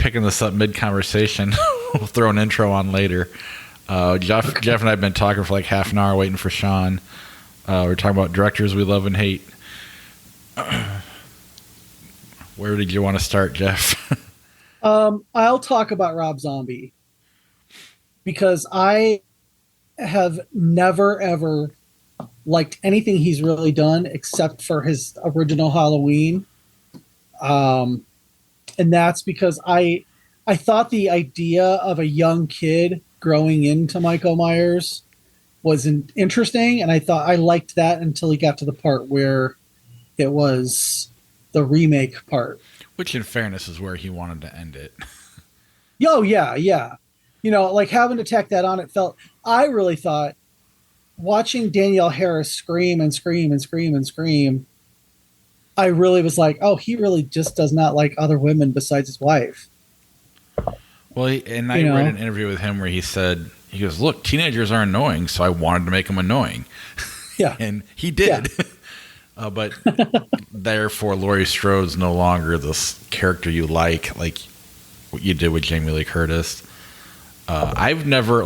picking this up mid-conversation. We'll throw an intro on later. Jeff and I have been talking for like half an hour waiting for Sean. We're talking about directors we love and hate. Where did you want to start, Jeff? I'll talk about Rob Zombie because I have never, ever liked anything he's really done except for his original Halloween. And that's because I thought the idea of a young kid growing into Michael Myers was interesting, and I thought I liked that until he got to the part where it was the remake part. Which, in fairness, is where he wanted to end it. Oh, yeah. You know, like having to tack that on, I really thought watching Danielle Harris scream and scream and scream and scream, I really was like, oh, he really just does not like other women besides his wife. Well, I read an interview with him where he said, he goes, look, teenagers are annoying, so I wanted to make them annoying. Yeah. And he did. Yeah. But therefore, Laurie Strode's no longer this character you like what you did with Jamie Lee Curtis. I've never,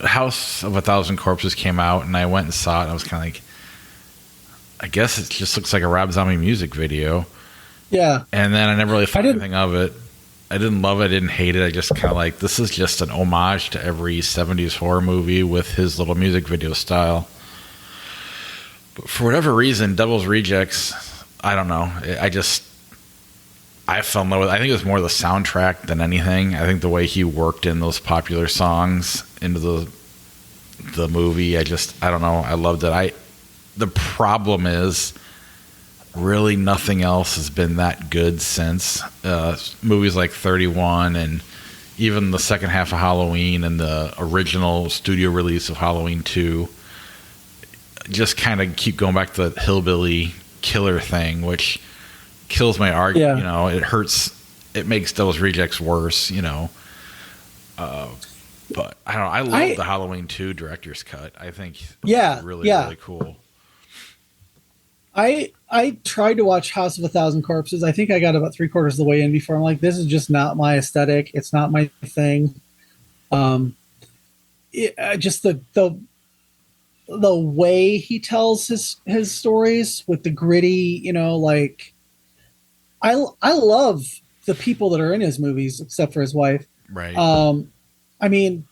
House of a Thousand Corpses came out, and I went and saw it, and I was kind of like, I guess it just looks like a Rob Zombie music video. Yeah. And then I never really thought anything of it. I didn't love it. I didn't hate it. I just kind of this is just an homage to every 70s horror movie with his little music video style. But for whatever reason, Devil's Rejects, I don't know. I fell in love with it. I think it was more the soundtrack than anything. I think the way he worked in those popular songs into the movie, I don't know. I loved it. The problem is really nothing else has been that good since. Movies like 31 and even the second half of Halloween and the original studio release of Halloween 2 just kind of keep going back to the hillbilly killer thing, which kills my argument. You know, it hurts. It makes Devil's Rejects worse, you know. But I don't know. I love the Halloween 2 director's cut. I think it's really cool. I tried to watch House of a Thousand Corpses. I think I got about 3/4 of the way in before I'm like, this is just not my aesthetic. It's not my thing. Just the way he tells his stories with the gritty, you know, I love the people that are in his movies except for his wife. Right. I mean,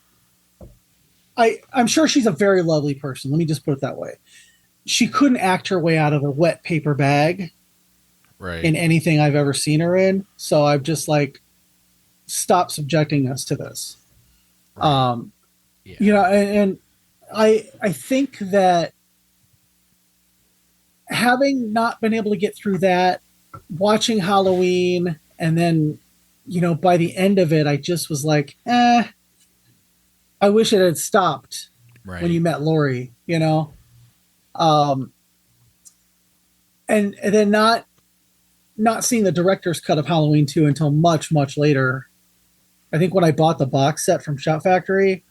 I'm sure she's a very lovely person. Let me just put it that way. She couldn't act her way out of a wet paper bag in anything I've ever seen her in. So I've just stop subjecting us to this. Right. You know, and I think that having not been able to get through that, watching Halloween, and then, you know, by the end of it, I just was like, I wish it had stopped when you met Laurie, you know? And then not seeing the director's cut of Halloween 2 until much, much later. I think when I bought the box set from Shout Factory,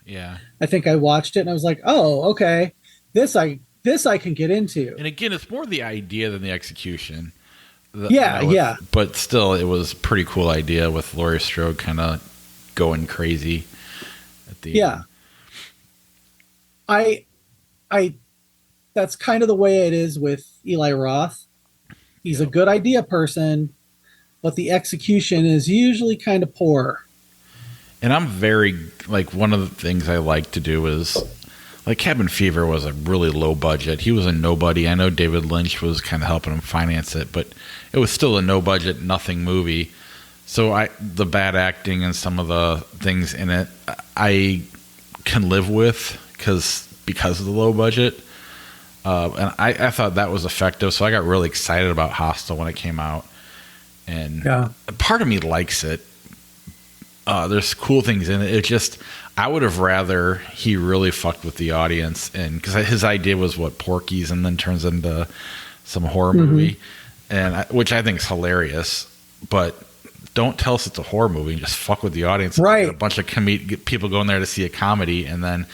I think I watched it and I was like, oh, okay, this I can get into. And again, it's more the idea than the execution. But still, it was a pretty cool idea with Laurie Strode kind of going crazy at the end. I that's kind of the way it is with Eli Roth. He's a good idea person, but the execution is usually kind of poor. And I'm very, one of the things I like to do is, Cabin Fever was a really low budget. He was a nobody. I know David Lynch was kind of helping him finance it, but it was still a no budget, nothing movie. So the bad acting and some of the things in it, I can live with because of the low budget. And I thought that was effective, so I got really excited about Hostel when it came out. And part of me likes it. There's cool things in it. It just, I would have rather he really fucked with the audience, and because his idea was Porky's, and then turns into some horror movie, and which I think is hilarious. But don't tell us it's a horror movie. Just fuck with the audience. Right. Get a bunch of people going there to see a comedy, and then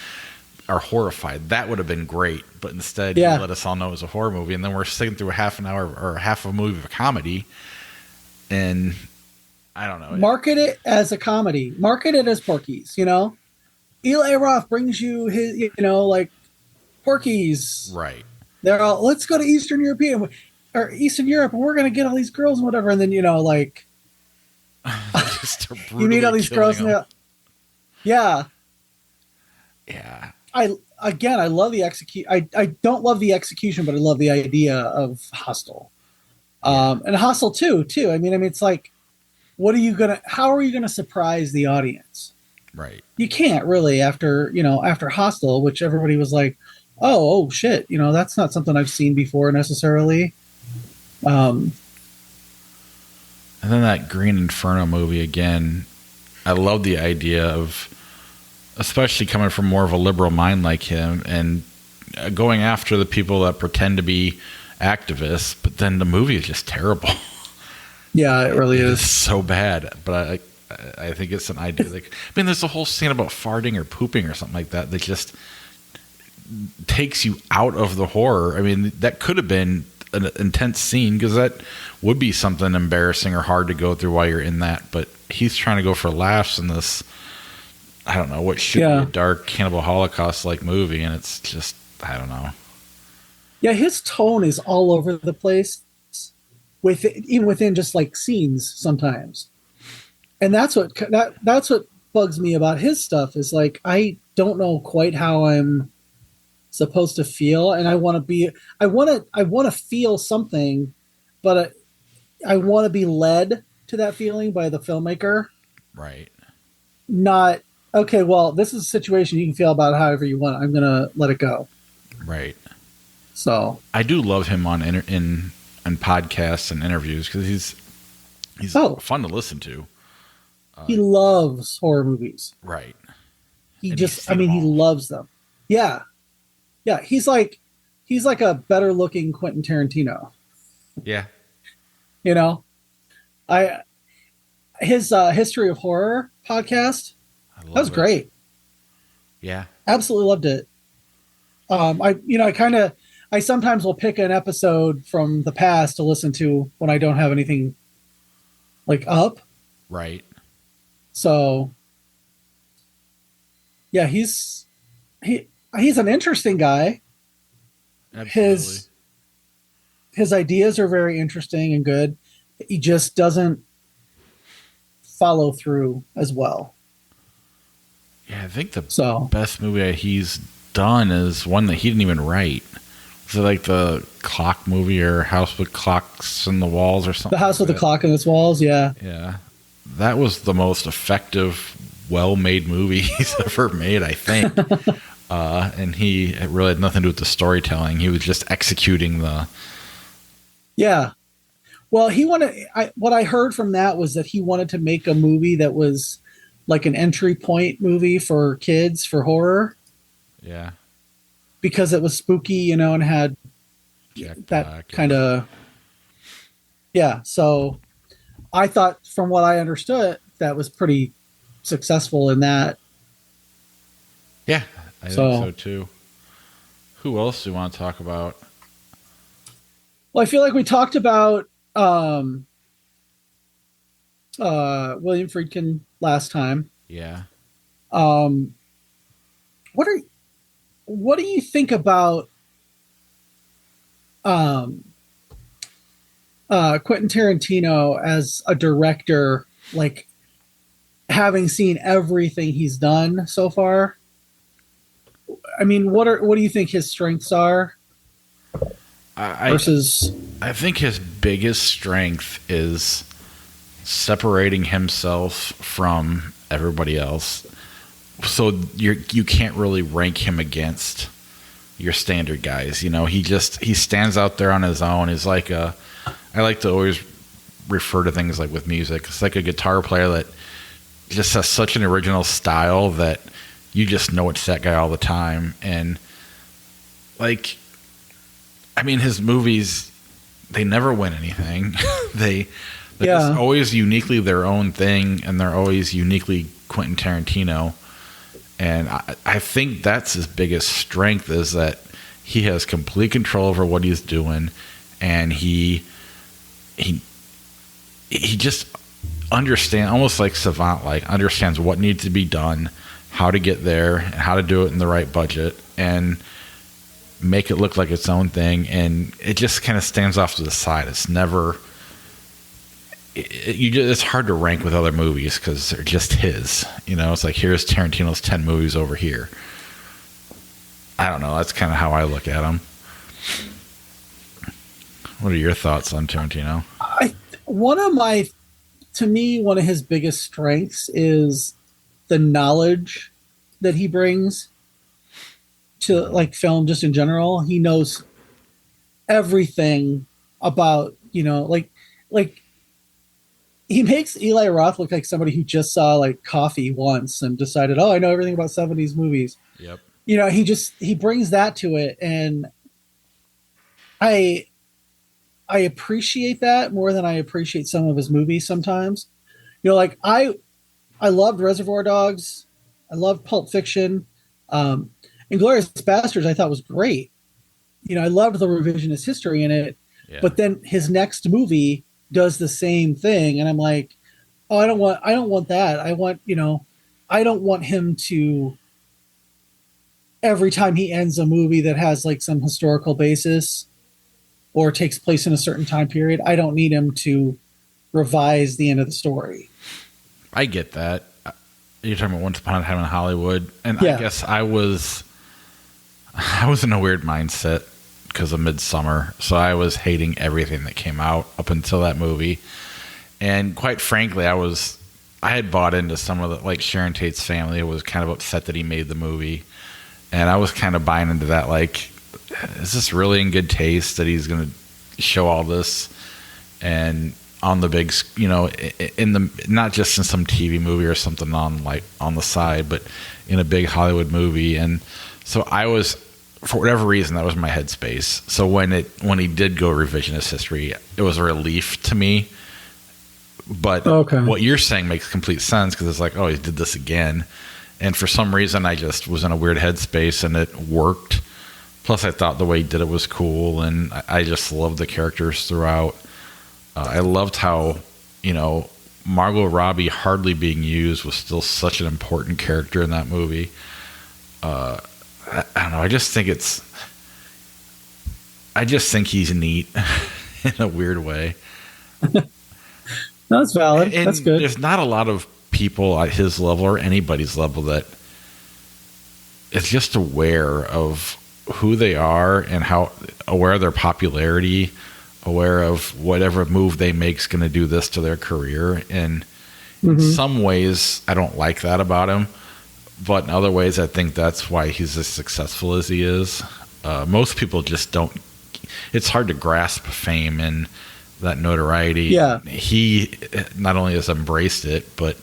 are horrified. That would have been great, but instead you let us all know it was a horror movie, and then we're sitting through a half an hour or half of a movie of a comedy, and I don't know. Market it as a comedy. Market it as Porky's. Eli Roth brings you his, like Porky's. Right. They're all, let's go to Eastern European or Eastern Europe, and we're gonna get all these girls and whatever. And then like Just you meet all these girls. And yeah. Yeah. I love the execute. I don't love the execution, but I love the idea of Hostel. And Hostel too. I mean, it's like, how are you gonna surprise the audience? Right. You can't really after Hostel, which everybody was like, oh shit, that's not something I've seen before necessarily. And then that Green Inferno movie again, I love the idea of, especially coming from more of a liberal mind like him, and going after the people that pretend to be activists, but then the movie is just terrible. Yeah, it really is. It's so bad, but I think it's an idea. There's a whole scene about farting or pooping or something like that just takes you out of the horror. I mean, that could have been an intense scene because that would be something embarrassing or hard to go through while you're in that. But he's trying to go for laughs in this, I don't know, what should be a dark cannibal Holocaust-like movie, and it's just, I don't know. Yeah, his tone is all over the place, even within just like scenes sometimes. And that's what bugs me about his stuff is like, I don't know quite how I'm supposed to feel, and I want to feel something, but I want to be led to that feeling by the filmmaker. Right. Not, okay, well, this is a situation you can feel about however you want. I'm going to let it go. Right. So I do love him on in podcasts and interviews because he's fun to listen to. He loves horror movies. Right. He loves them. Yeah. Yeah. He's like a better looking Quentin Tarantino. Yeah. His History of Horror podcast, that was great. Yeah. Absolutely loved it. I sometimes will pick an episode from the past to listen to when I don't have anything like up. Right. So yeah, he's an interesting guy. Absolutely. His ideas are very interesting and good. He just doesn't follow through as well. Yeah, I think the best movie he's done is one that he didn't even write. Was it like the clock movie or House with Clocks in the Walls or something? The House with the Clock in its Walls, yeah. Yeah. That was the most effective, well-made movie he's ever made, I think. And it really had nothing to do with the storytelling. He was just executing the... Yeah. Well, what I heard from that was that he wanted to make a movie that was like an entry point movie for kids for horror. Yeah. Because it was spooky, and had that kind of... Yeah, so I thought from what I understood, that was pretty successful in that. Yeah, I think so too. Who else do you want to talk about? Well, I feel like we talked about William Friedkin last time. Yeah. What do you think about Quentin Tarantino as a director, like having seen everything he's done so far? I mean, what do you think his strengths are? I think his biggest strength is separating himself from everybody else. So you can't really rank him against your standard guys. He stands out there on his own. He's like I like to always refer to things like with music. It's like a guitar player that just has such an original style that you just know it's that guy all the time. And his movies, they never win anything. They're just always uniquely their own thing, and they're always uniquely Quentin Tarantino. And I think that's his biggest strength, is that he has complete control over what he's doing, and he just understand, almost like savant, like understands what needs to be done, how to get there, and how to do it in the right budget, and make it look like its own thing. And it just kind of stands off to the side. It's never, it's hard to rank with other movies because they're just his. You know, it's like, here's Tarantino's 10 movies over here. I don't know. That's kind of how I look at him. What are your thoughts on Tarantino? To me, one of his biggest strengths is the knowledge that he brings to like film just in general. He knows everything about, like he makes Eli Roth look like somebody who just saw like Coffee once and decided, oh, I know everything about 70s movies. Yep. He brings that to it, and I appreciate that more than I appreciate some of his movies sometimes. Like I loved Reservoir Dogs. I loved Pulp Fiction. Inglourious Basterds I thought was great. I loved the revisionist history in it. Yeah. But then his next movie does the same thing, and I'm like, oh, I don't want that. I don't want him to, every time he ends a movie that has like some historical basis or takes place in a certain time period, I don't need him to revise the end of the story. I get that. You're talking about Once Upon a Time in Hollywood. And yeah. I guess I was in a weird mindset because of Midsummer. So I was hating everything that came out up until that movie. And quite frankly, I had bought into some of the, like Sharon Tate's family was kind of upset that he made the movie. And I was kind of buying into that, like, is this really in good taste that he's going to show all this and on the big, in the, not just in some TV movie or something on the side, but in a big Hollywood movie. And so I was, for whatever reason, that was my headspace. So when he did go revisionist history, it was a relief to me. But What you're saying makes complete sense because it's like, oh, he did this again. And for some reason, I just was in a weird headspace and it worked. Plus, I thought the way he did it was cool, and I just loved the characters throughout. I loved how, Margot Robbie hardly being used was still such an important character in that movie. I don't know. I just think he's neat in a weird way. No, that's valid. And that's good. There's not a lot of people at his level or anybody's level that is just aware of who they are and how aware of their popularity, aware of whatever move they make is going to do this to their career. And in some ways, I don't like that about him. But in other ways, I think that's why he's as successful as he is. Most people just don't. It's hard to grasp fame and that notoriety. Yeah. He not only has embraced it, but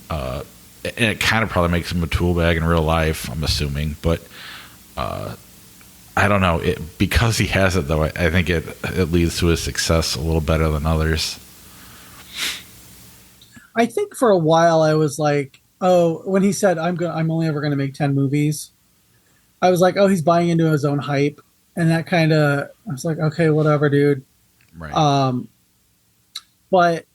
and it kind of probably makes him a tool bag in real life, I'm assuming. But I don't know. Because he has it, though, I think it leads to his success a little better than others. I think for a while I was like, oh, when he said I'm only ever going to make 10 movies, I was like, oh, he's buying into his own hype, and that kind of, I was like, okay, whatever, dude. Right. But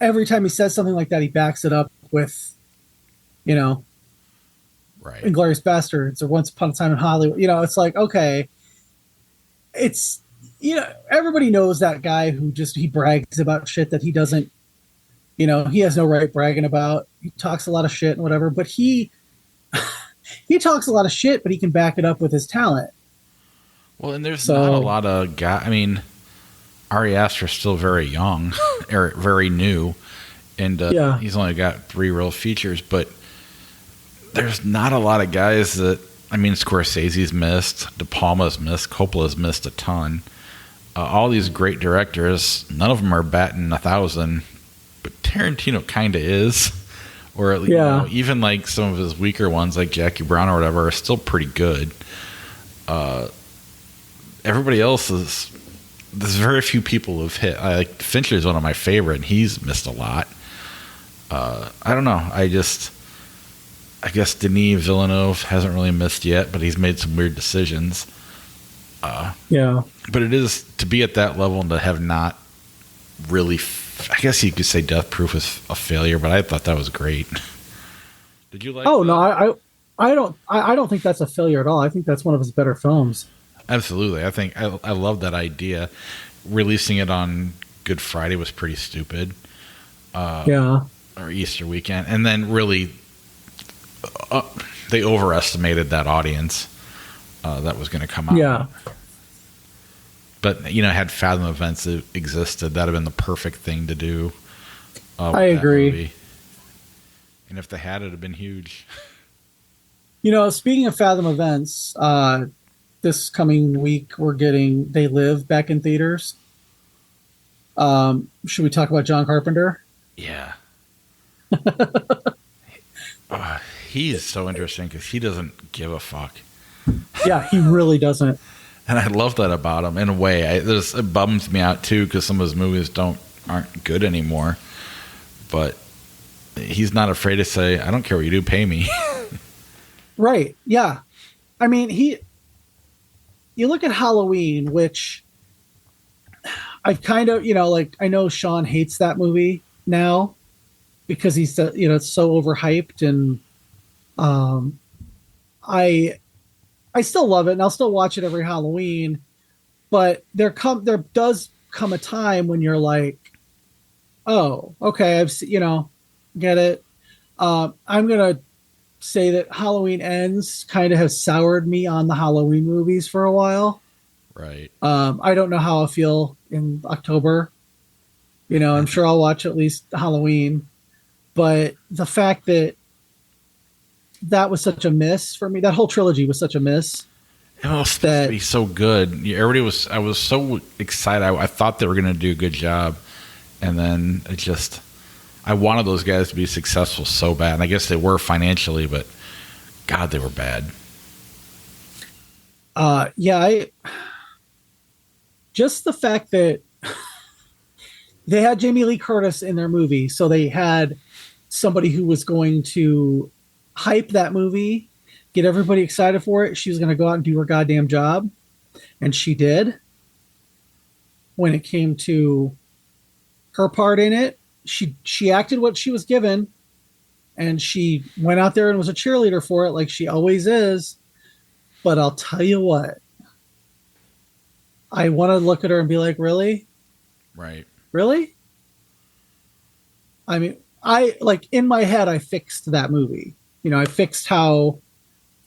every time he says something like that, he backs it up with, right, Inglourious Basterds or Once Upon a Time in Hollywood. It's like, okay, it's, everybody knows that guy who he brags about shit that he doesn't, he has no right bragging about. He talks a lot of shit and whatever, but he talks a lot of shit, but he can back it up with his talent. Well, and there's not a lot of guys. I mean, Ari Aster's still very young, or very new, and he's only got 3 real features, but there's not a lot of guys that, I mean, Scorsese's missed, De Palma's missed, Coppola's missed a ton. All these great directors, none of them are batting 1,000, but Tarantino kind of is. Or at least, even like some of his weaker ones, like Jackie Brown or whatever, are still pretty good. Everybody else is, there's very few people who've hit. Fincher's one of my favorite, and he's missed a lot. I don't know. I guess Denis Villeneuve hasn't really missed yet, but he's made some weird decisions. But it is, to be at that level and to have not really I guess you could say Death Proof is a failure, but I thought that was great. Did you like? Oh that? no, I don't think that's a failure at all. I think that's one of his better films. Absolutely. I think I love that idea. Releasing it on Good Friday was pretty stupid. Yeah. Or Easter weekend, and then really they overestimated that audience that was going to come out. Yeah. But had Fathom Events existed, that'd have been the perfect thing to do. I agree. Movie. And if they had, it'd have been huge. Speaking of Fathom Events, this coming week we're getting They Live back in theaters. Should we talk about John Carpenter? Yeah. He is so interesting because he doesn't give a fuck. Yeah, he really doesn't. And I love that about him in a way. It bums me out too because some of his movies aren't good anymore. But he's not afraid to say, "I don't care what you do, pay me." Right? Yeah. I mean, you look at Halloween, which I've kind of, I know Sean hates that movie now because he's, it's so overhyped, and I still love it and I'll still watch it every Halloween, but there does come a time when you're like, oh, okay, get it. I'm going to say that Halloween Ends kind of has soured me on the Halloween movies for a while. Right. I don't know how I'll feel in October. I'm sure I'll watch at least Halloween, but the fact that was such a miss for me. That whole trilogy was such a miss. It was supposed to be so good. I was so excited. I thought they were going to do a good job. And then I wanted those guys to be successful so bad. And I guess they were financially, but God, they were bad. Just the fact that they had Jamie Lee Curtis in their movie. So they had somebody who was going to hype that movie, get everybody excited for it. She was going to go out and do her goddamn job. And she did. When it came to her part in it, she acted what she was given, and she went out there and was a cheerleader for it like she always is. But I'll tell you what, I want to look at her and be like, really? Right. Really? I mean, in my head, I fixed that movie. I fixed how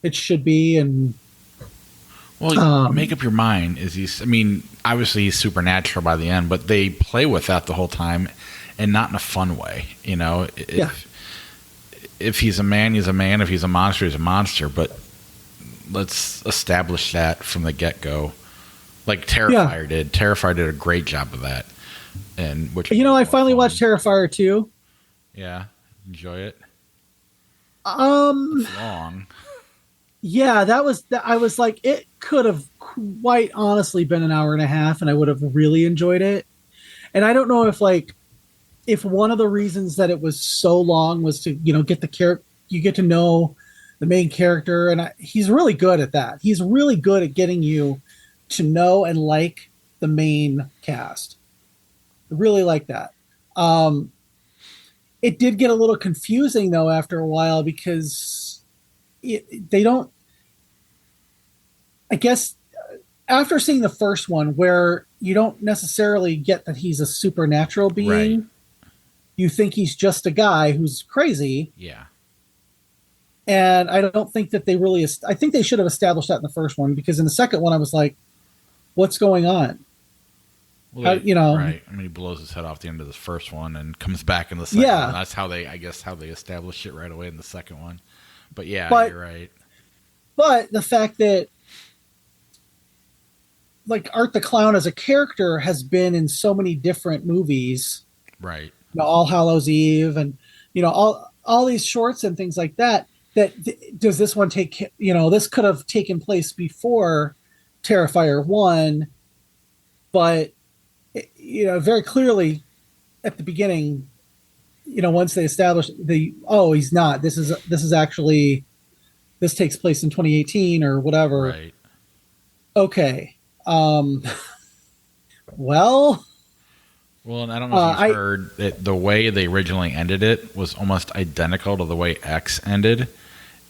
it should be. And make up your mind. Obviously he's supernatural by the end, but they play with that the whole time and not in a fun way. If he's a man, he's a man. If he's a monster, he's a monster. But let's establish that from the get-go. Like Terrifier did. Terrifier did a great job of that. And I finally watched Terrifier 2. Yeah. Enjoy it. It's long. Yeah, I was like, it could have quite honestly been an hour and a half and I would have really enjoyed it. And I don't know if one of the reasons that it was so long was to, get the character, you get to know the main character. And he's really good at that. He's really good at getting you to know and like the main cast. I really like that. It did get a little confusing though after a while because they don't, I guess after seeing the first one where you don't necessarily get that he's a supernatural being, right. You think he's just a guy who's crazy. Yeah. And I don't think that they really, I think they should have established that in the first one because in the second one I was like, what's going on? Well, right. He blows his head off the end of the first one and comes back in the second one. That's how they established it right away in the second one. But you're right. But the fact that like Art the Clown as a character has been in so many different movies, right? All Hallows Eve and all these shorts and things like that. Does this one take? This could have taken place before Terrifier 1, but very clearly at the beginning, once they established he's not. This is actually, this takes place in 2018 or whatever. Right. Okay. Well, Well, and I don't know if you've heard that the way they originally ended it was almost identical to the way X ended.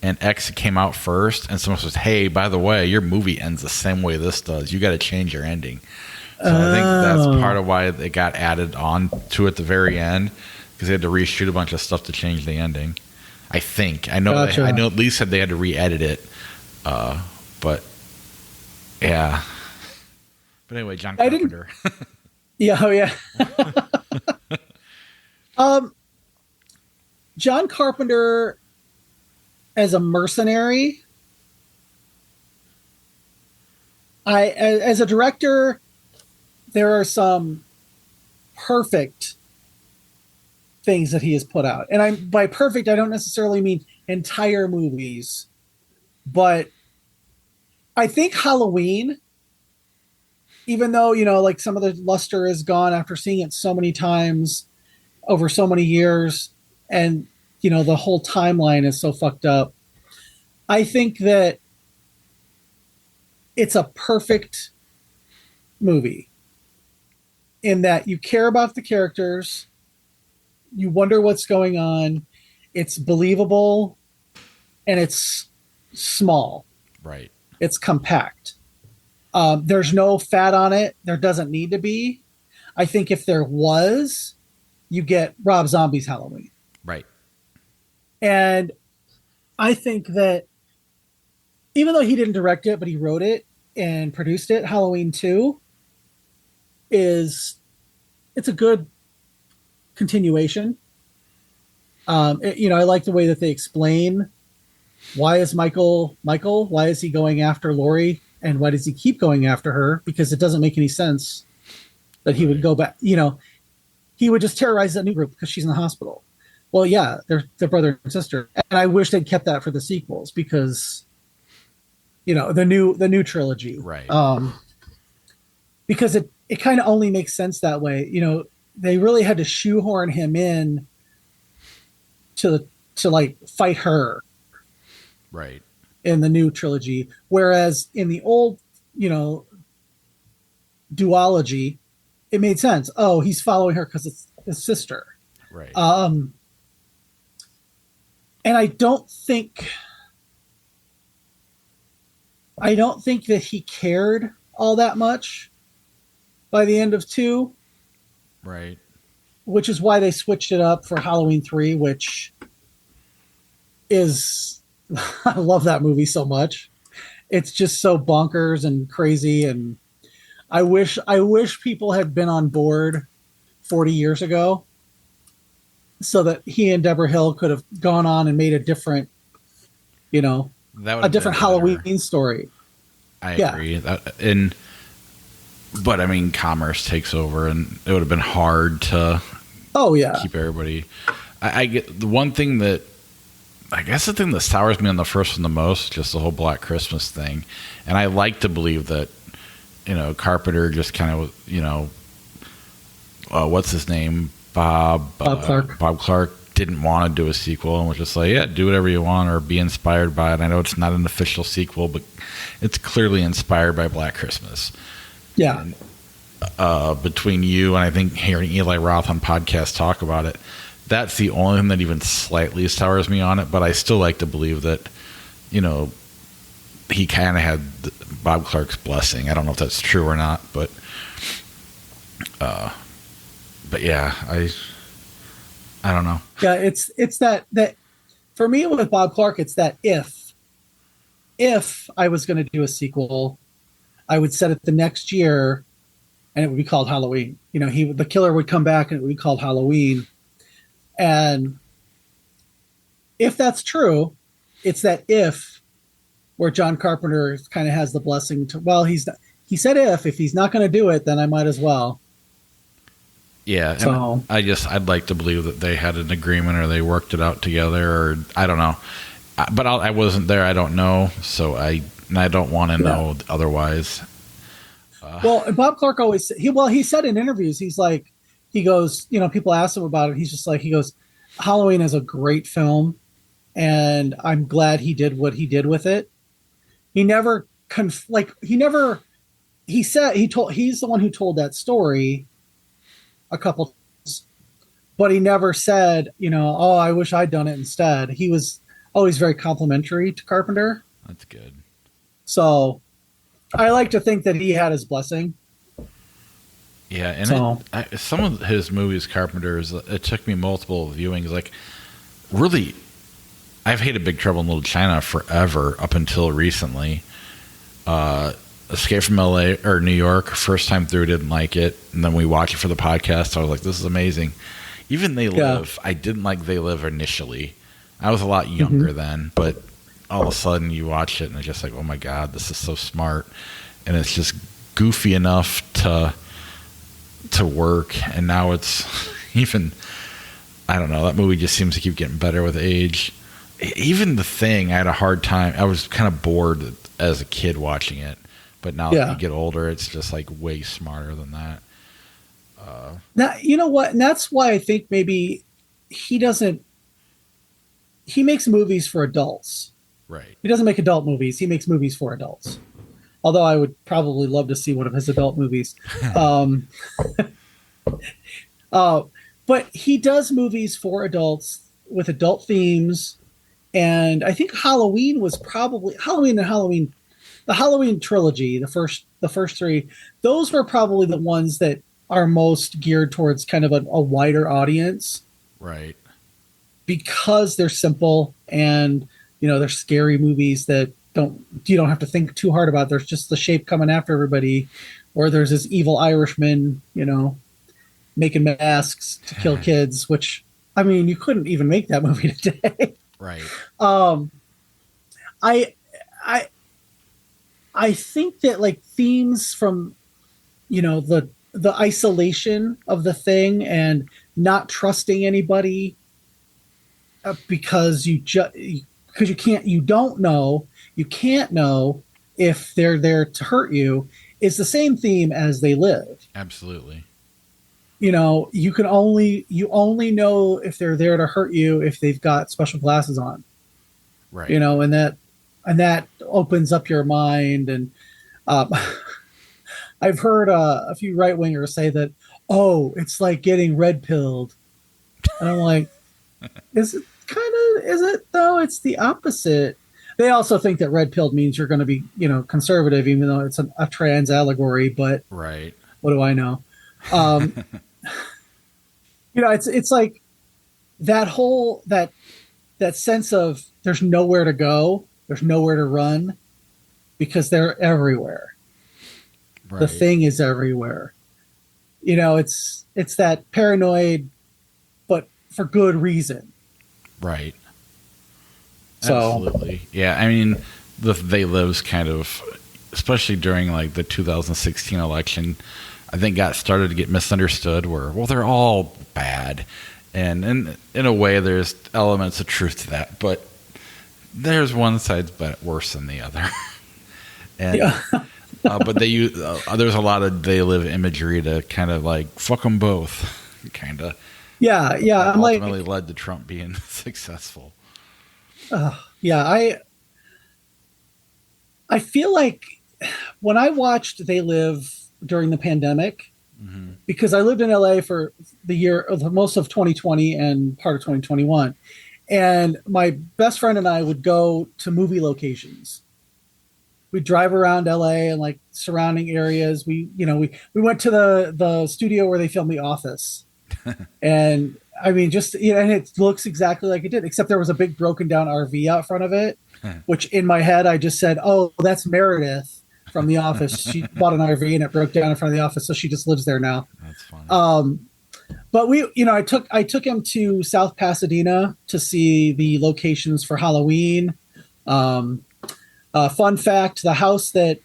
And X came out first, and someone says, "Hey, by the way, your movie ends the same way this does. You got to change your ending." So I think that's part of why it got added on to at the very end, because they had to reshoot a bunch of stuff to change the ending. I think I know. Gotcha. I know at least said they had to re-edit it, but yeah. But anyway, John Carpenter. Yeah, oh yeah. John Carpenter as a mercenary. As a director, there are some perfect things that he has put out. And by perfect, I don't necessarily mean entire movies, but I think Halloween, even though, like some of the luster is gone after seeing it so many times over so many years, and, the whole timeline is so fucked up, I think that it's a perfect movie in that you care about the characters, you wonder what's going on, it's believable, and it's small. Right. It's compact. There's no fat on it. There doesn't need to be. I think if there was, you get Rob Zombie's Halloween. Right. And I think that even though he didn't direct it, but he wrote it and produced it, Halloween 2 it's a good continuation. I like the way that they explain why is Michael, why is he going after Laurie, and why does he keep going after her? Because it doesn't make any sense that he would go back. He would just terrorize that new group because she's in the hospital. Well, yeah, they're brother and sister, and I wish they'd kept that for the sequels because, the new trilogy, right? Because it kind of only makes sense that way. They really had to shoehorn him in to like fight her, right, in the new trilogy, whereas in the old, duology, it made sense. Oh, he's following her because it's his sister, right? And I don't think that he cared all that much by the end of 2, right? Which is why they switched it up for Halloween 3, which is I love that movie so much. It's just so bonkers and crazy, and I wish people had been on board 40 years ago so that he and Deborah Hill could have gone on and made a different, a different Halloween story. I agree. But I mean, commerce takes over, and it would have been hard to keep everybody. I get the one thing that the thing that sours me on the first one the most, just the whole Black Christmas thing. And I like to believe that, Carpenter just kind of, what's his name? Bob Clark. Bob Clark didn't want to do a sequel and was just like, yeah, do whatever you want or be inspired by it. I know it's not an official sequel, but it's clearly inspired by Black Christmas. Yeah. And, between you and I think hearing Eli Roth on podcasts talk about it, that's the only thing that even slightly sours me on it. But I still like to believe that, he kind of had Bob Clark's blessing. I don't know if that's true or not, but yeah, I don't know. Yeah, it's that for me with Bob Clark, it's that if I was going to do a sequel, I would set it the next year, and it would be called Halloween. The killer would come back, and it would be called Halloween. And if that's true, it's that if where John Carpenter kind of has the blessing to. Well, he said if he's not going to do it, then I might as well. Yeah, so I'd like to believe that they had an agreement or they worked it out together, or I don't know, but I wasn't there. I don't know, so I don't want to know otherwise. Well, Bob Clark always he said in interviews, he goes, people ask him about it. He goes, Halloween is a great film, and I'm glad he did what he did with it. He never he's the one who told that story a couple times, but he never said, oh, I wish I'd done it instead. He was always very complimentary to Carpenter. That's good. So I like to think that he had his blessing. Yeah, and some of his movies, Carpenter's, it took me multiple viewings. Like, really, I've hated Big Trouble in Little China forever up until recently. Escape from L.A. or New York, first time through, didn't like it, and then we watched it for the podcast. I was like, this is amazing. Even They Live, I didn't like They Live initially. I was a lot younger then, but all of a sudden you watch it and it's just like, oh my God, this is so smart, and it's just goofy enough to work. And now it's even, I don't know, that movie just seems to keep getting better with age. Even The Thing, I had a hard time. I was kind of bored as a kid watching it, but now that you get older, it's just like way smarter than that. Now, you know what? And that's why I think maybe he makes movies for adults. Right. He doesn't make adult movies. He makes movies for adults. Although I would probably love to see one of his adult movies. But he does movies for adults with adult themes. And I think Halloween was probably the Halloween trilogy, the first three, those were probably the ones that are most geared towards kind of a wider audience. Right. Because they're simple and, they're scary movies that you don't have to think too hard about. There's just the shape coming after everybody, or there's this evil Irishman, making masks to kill kids, which, I mean, you couldn't even make that movie today. Right. I think that like themes from, the isolation of the thing and not trusting anybody because you can't know if they're there to hurt you is the same theme as They Live. Absolutely. You only know if they're there to hurt you if they've got special glasses on. Right. And that opens up your mind. And I've heard a few right wingers say that, oh, it's like getting red pilled. And I'm like, is it though? It's the opposite. They also think that red pilled means you're going to be, conservative, even though it's a trans allegory. But right. What do I know? It's like that whole that sense of there's nowhere to go, there's nowhere to run, because they're everywhere. Right. The thing is everywhere. It's that paranoid, but for good reason. Right. So, absolutely. Yeah. I mean, They Live's kind of, especially during like the 2016 election, I think got started to get misunderstood where, well, they're all bad. And in a way, there's elements of truth to that, but there's one side's worse than the other. And, but they use, there's a lot of They Live imagery to kind of like, fuck them both, kind of. Yeah. That ultimately led to Trump being successful. I feel like when I watched They Live during the pandemic, because I lived in LA for the most of 2020 and part of 2021, and my best friend and I would go to movie locations. We'd drive around LA and like surrounding areas. We went to the studio where they filmed The Office, and I mean, just, and it looks exactly like it did, except there was a big broken down RV out front of it, which in my head, I just said, oh, that's Meredith from The Office. She bought an RV and it broke down in front of the office. So she just lives there now. That's funny. But I took him to South Pasadena to see the locations for Halloween. Fun fact, the house that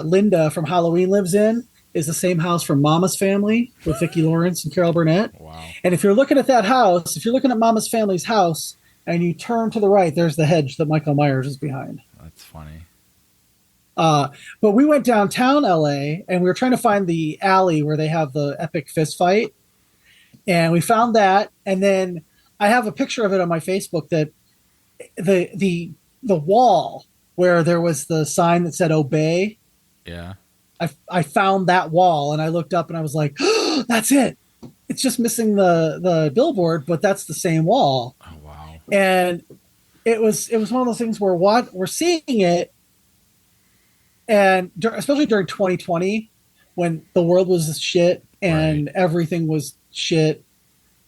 Linda from Halloween lives in is the same house from Mama's Family with Vicki Lawrence and Carol Burnett. Wow. And if you're looking at that house, if you're looking at Mama's Family's house and you turn to the right, there's the hedge that Michael Myers is behind. That's funny. But we went downtown LA and we were trying to find the alley where they have the epic fist fight. And we found that. And then I have a picture of it on my Facebook that the wall where there was the sign that said obey. Yeah. I found that wall and I looked up and I was like, oh, that's it. it's just missing the billboard, but that's the same wall. Oh wow. And it was one of those things where what we're seeing it, and especially during 2020 when the world was shit and Right. everything was shit.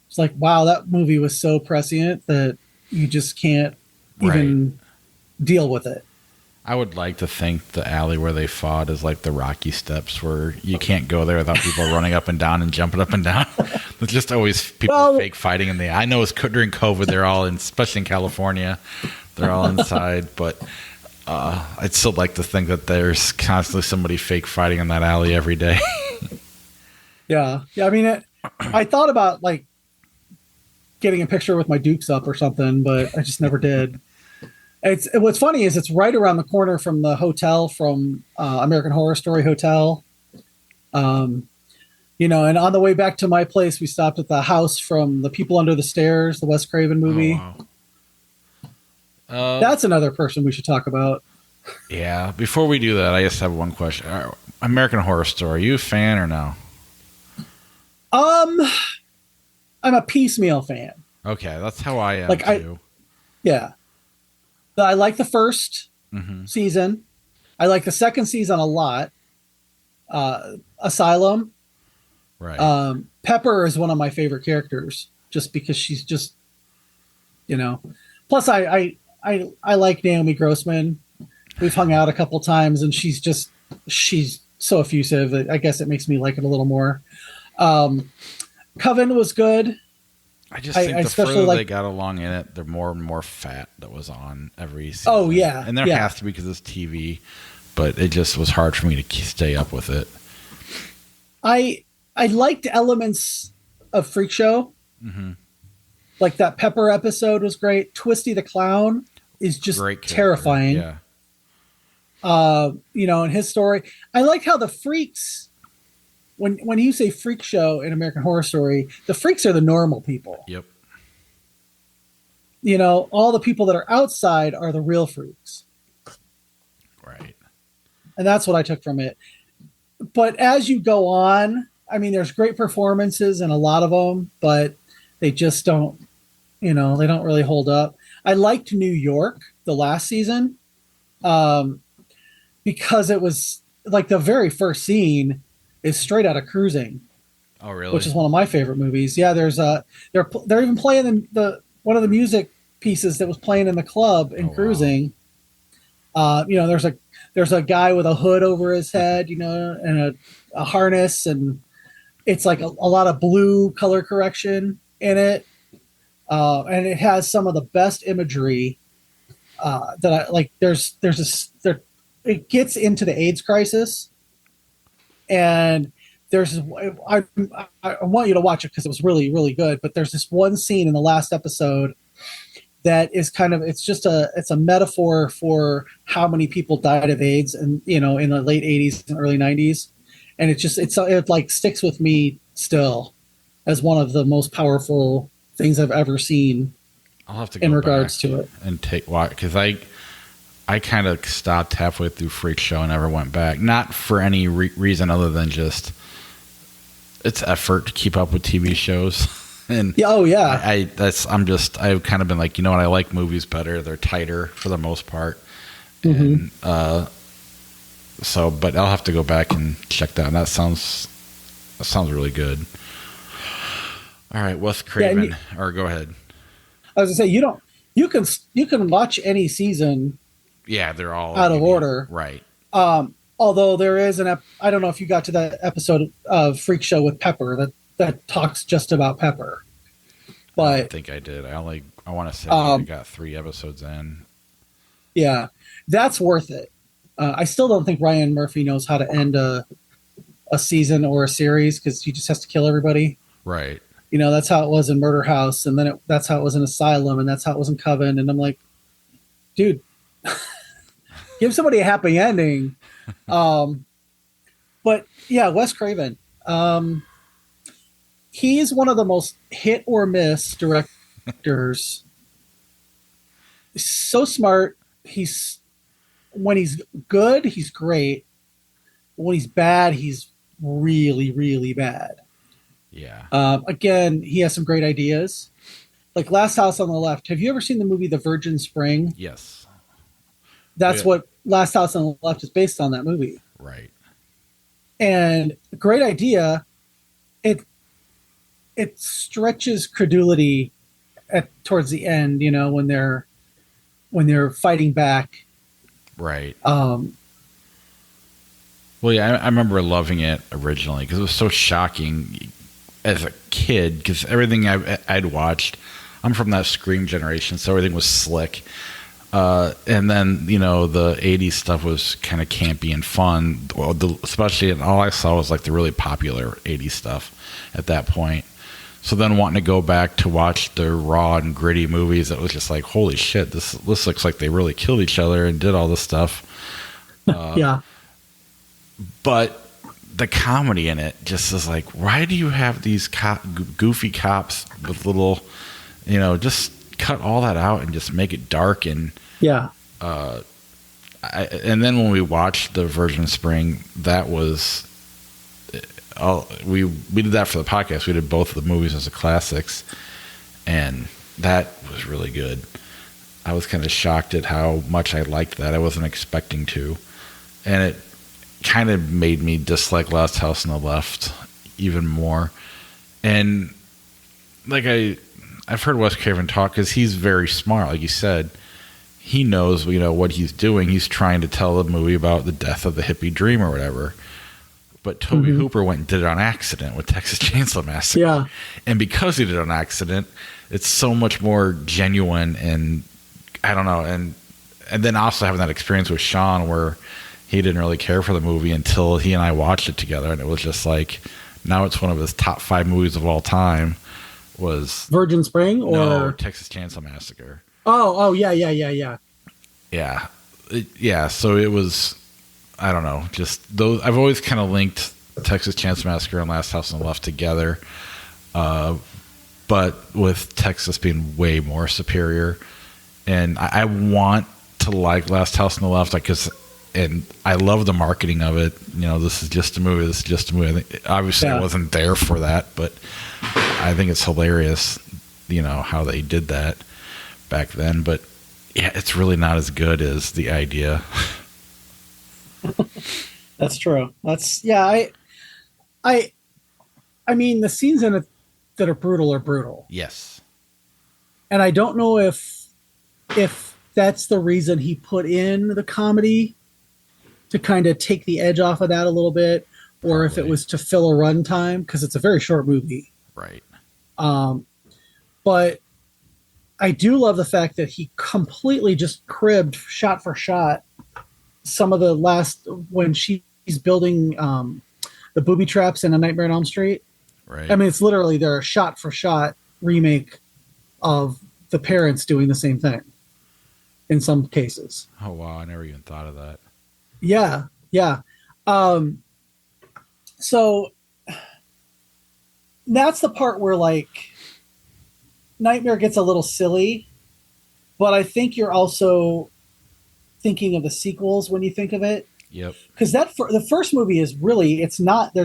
It's like, wow, that movie was so prescient that you just can't Right. even deal with it. I would like to think the alley where they fought is like the Rocky Steps, where you can't go there without people running up and down and jumping up and down. There's just always people Well, fake fighting in the. I know it's during COVID, they're all in, especially in California, they're all inside. But I'd still like to think that there's constantly somebody fake fighting in that alley every day. yeah, yeah. I mean, I thought about like getting a picture with my Dukes up or something, but I just never did. What's funny is it's right around the corner from the hotel from American Horror Story Hotel. Um, and on the way back to my place, we stopped at the house from The People Under the Stairs, the Wes Craven movie. Oh wow. That's another person we should talk about. Yeah. Before we do that, I just have one question. American Horror Story. Are you a fan or no? Um, I'm a piecemeal fan. Okay, that's how I am Like too. Yeah, I like the first Hmm. season. I like the second season a lot. Asylum. Right. Pepper is one of my favorite characters, just because she's just, you know. Plus, I like Naomi Grossman. We've hung out a couple times, and she's so effusive. I guess it makes me like it a little more. Coven was good. I just think I the especially further like. they got along in it, the more and more fat that was on every season. Oh yeah, and there yeah. has to be because it's TV, but it just was hard for me to stay up with it. I liked elements of Freak Show. Mm-hmm. Like that Pepper episode was great. Twisty the Clown is just Great character. terrifying. Yeah. In his story, I like how the freaks. When you say Freak Show in American Horror Story, the freaks are the normal people. Yep. All the people that are outside are the real freaks. Right. And that's what I took from it. But as you go on, I mean, there's great performances in a lot of them, but they just don't, they don't really hold up. I liked New York, the last season, because it was like the very first scene is straight out of Cruising. Oh, really? Which is one of my favorite movies. Yeah, they're even playing the one of the music pieces that was playing in the club in Cruising. Wow. There's a guy with a hood over his head, and a harness, and it's like a lot of blue color correction in it, and it has some of the best imagery that I like. It gets into the AIDS crisis, and I want you to watch it because it was really, really good. But there's this one scene in the last episode that is it's a metaphor for how many people died of AIDS, and in the late 80s and early 90s, and it like sticks with me still as one of the most powerful things I've ever seen. I'll have to go in regards back to it and because I kind of stopped halfway through Freak Show and never went back. Not for any reason other than just it's effort to keep up with TV shows. And yeah, oh yeah, I've kind of been like, I like movies better. They're tighter for the most part. Mm-hmm. And but I'll have to go back and check that. And that sounds really good. All right, Wes Craven, or go ahead. I was gonna say you can watch any season. Yeah, they're all out of order, right? Although there is I don't know if you got to that episode of Freak Show with Pepper that talks just about Pepper. But I think I did. I want to say I got 3 episodes in. Yeah, that's worth it. I still don't think Ryan Murphy knows how to end a season or a series because he just has to kill everybody. Right. That's how it was in Murder House, and then that's how it was in Asylum, and that's how it was in Coven. And I'm like, dude, give somebody a happy ending. But yeah, Wes Craven. He's one of the most hit or miss directors. He's so smart. When he's good, he's great. When he's bad, he's really, really bad. Yeah. Again, he has some great ideas. Like Last House on the Left. Have you ever seen the movie The Virgin Spring? Yes. That's Yeah. what Last House on the Left is based on, that movie. Right. And great idea. It it stretches credulity towards the end, when they're fighting back. Right. Um, Well, yeah, I remember loving it originally because it was so shocking as a kid. Because everything I'd watched, I'm from that Scream generation, so everything was slick. And then the '80s stuff was kind of campy and fun. Well, especially, and all I saw was like the really popular '80s stuff at that point. So then wanting to go back to watch the raw and gritty movies, it was just like, holy shit, this looks like they really killed each other and did all this stuff. yeah. But the comedy in it just is like, why do you have these goofy cops with little, just cut all that out and just make it dark. And Yeah. and then when we watched the Virgin Spring, that was we did that for the podcast. We did both of the movies as classics, and that was really good. I was kind of shocked at how much I liked that. I wasn't expecting to, and it kind of made me dislike Last House on the Left even more. And like I've heard Wes Craven talk, because he's very smart, like you said. He knows what he's doing. He's trying to tell a movie about the death of the hippie dream or whatever. But Tobe Hooper went and did it on accident with Texas Chainsaw Massacre. Yeah. And because he did it on accident, it's so much more genuine, and I don't know. And then also having that experience with Sean where he didn't really care for the movie until he and I watched it together. And it was just like, now it's one of his top 5 movies of all time. Was Virgin Spring or Texas Chainsaw Massacre. Oh, yeah. Yeah. So it was, I don't know, just those. I've always kind of linked Texas Chainsaw Massacre and Last House on the Left together, but with Texas being way more superior. And I want to like Last House on the Left, and I love the marketing of it. This is just a movie. This is just a movie. Obviously, I wasn't there for that, but I think it's hilarious, how they did that back then. But yeah, it's really not as good as the idea. That's true. I mean, the scenes in it that are brutal. Yes. And I don't know if that's the reason he put in the comedy, to kind of take the edge off of that a little bit, or if it was to fill a runtime, because it's a very short movie. Right. But I do love the fact that he completely just cribbed shot for shot some of the last, when she's building the booby traps in A Nightmare on Elm Street. Right. I mean, it's literally their shot for shot remake of the parents doing the same thing in some cases. Oh, wow. I never even thought of that. Yeah. So that's the part where, like, Nightmare gets a little silly, but I think you're also thinking of the sequels when you think of it. Yep. Because the first movie is really, it's not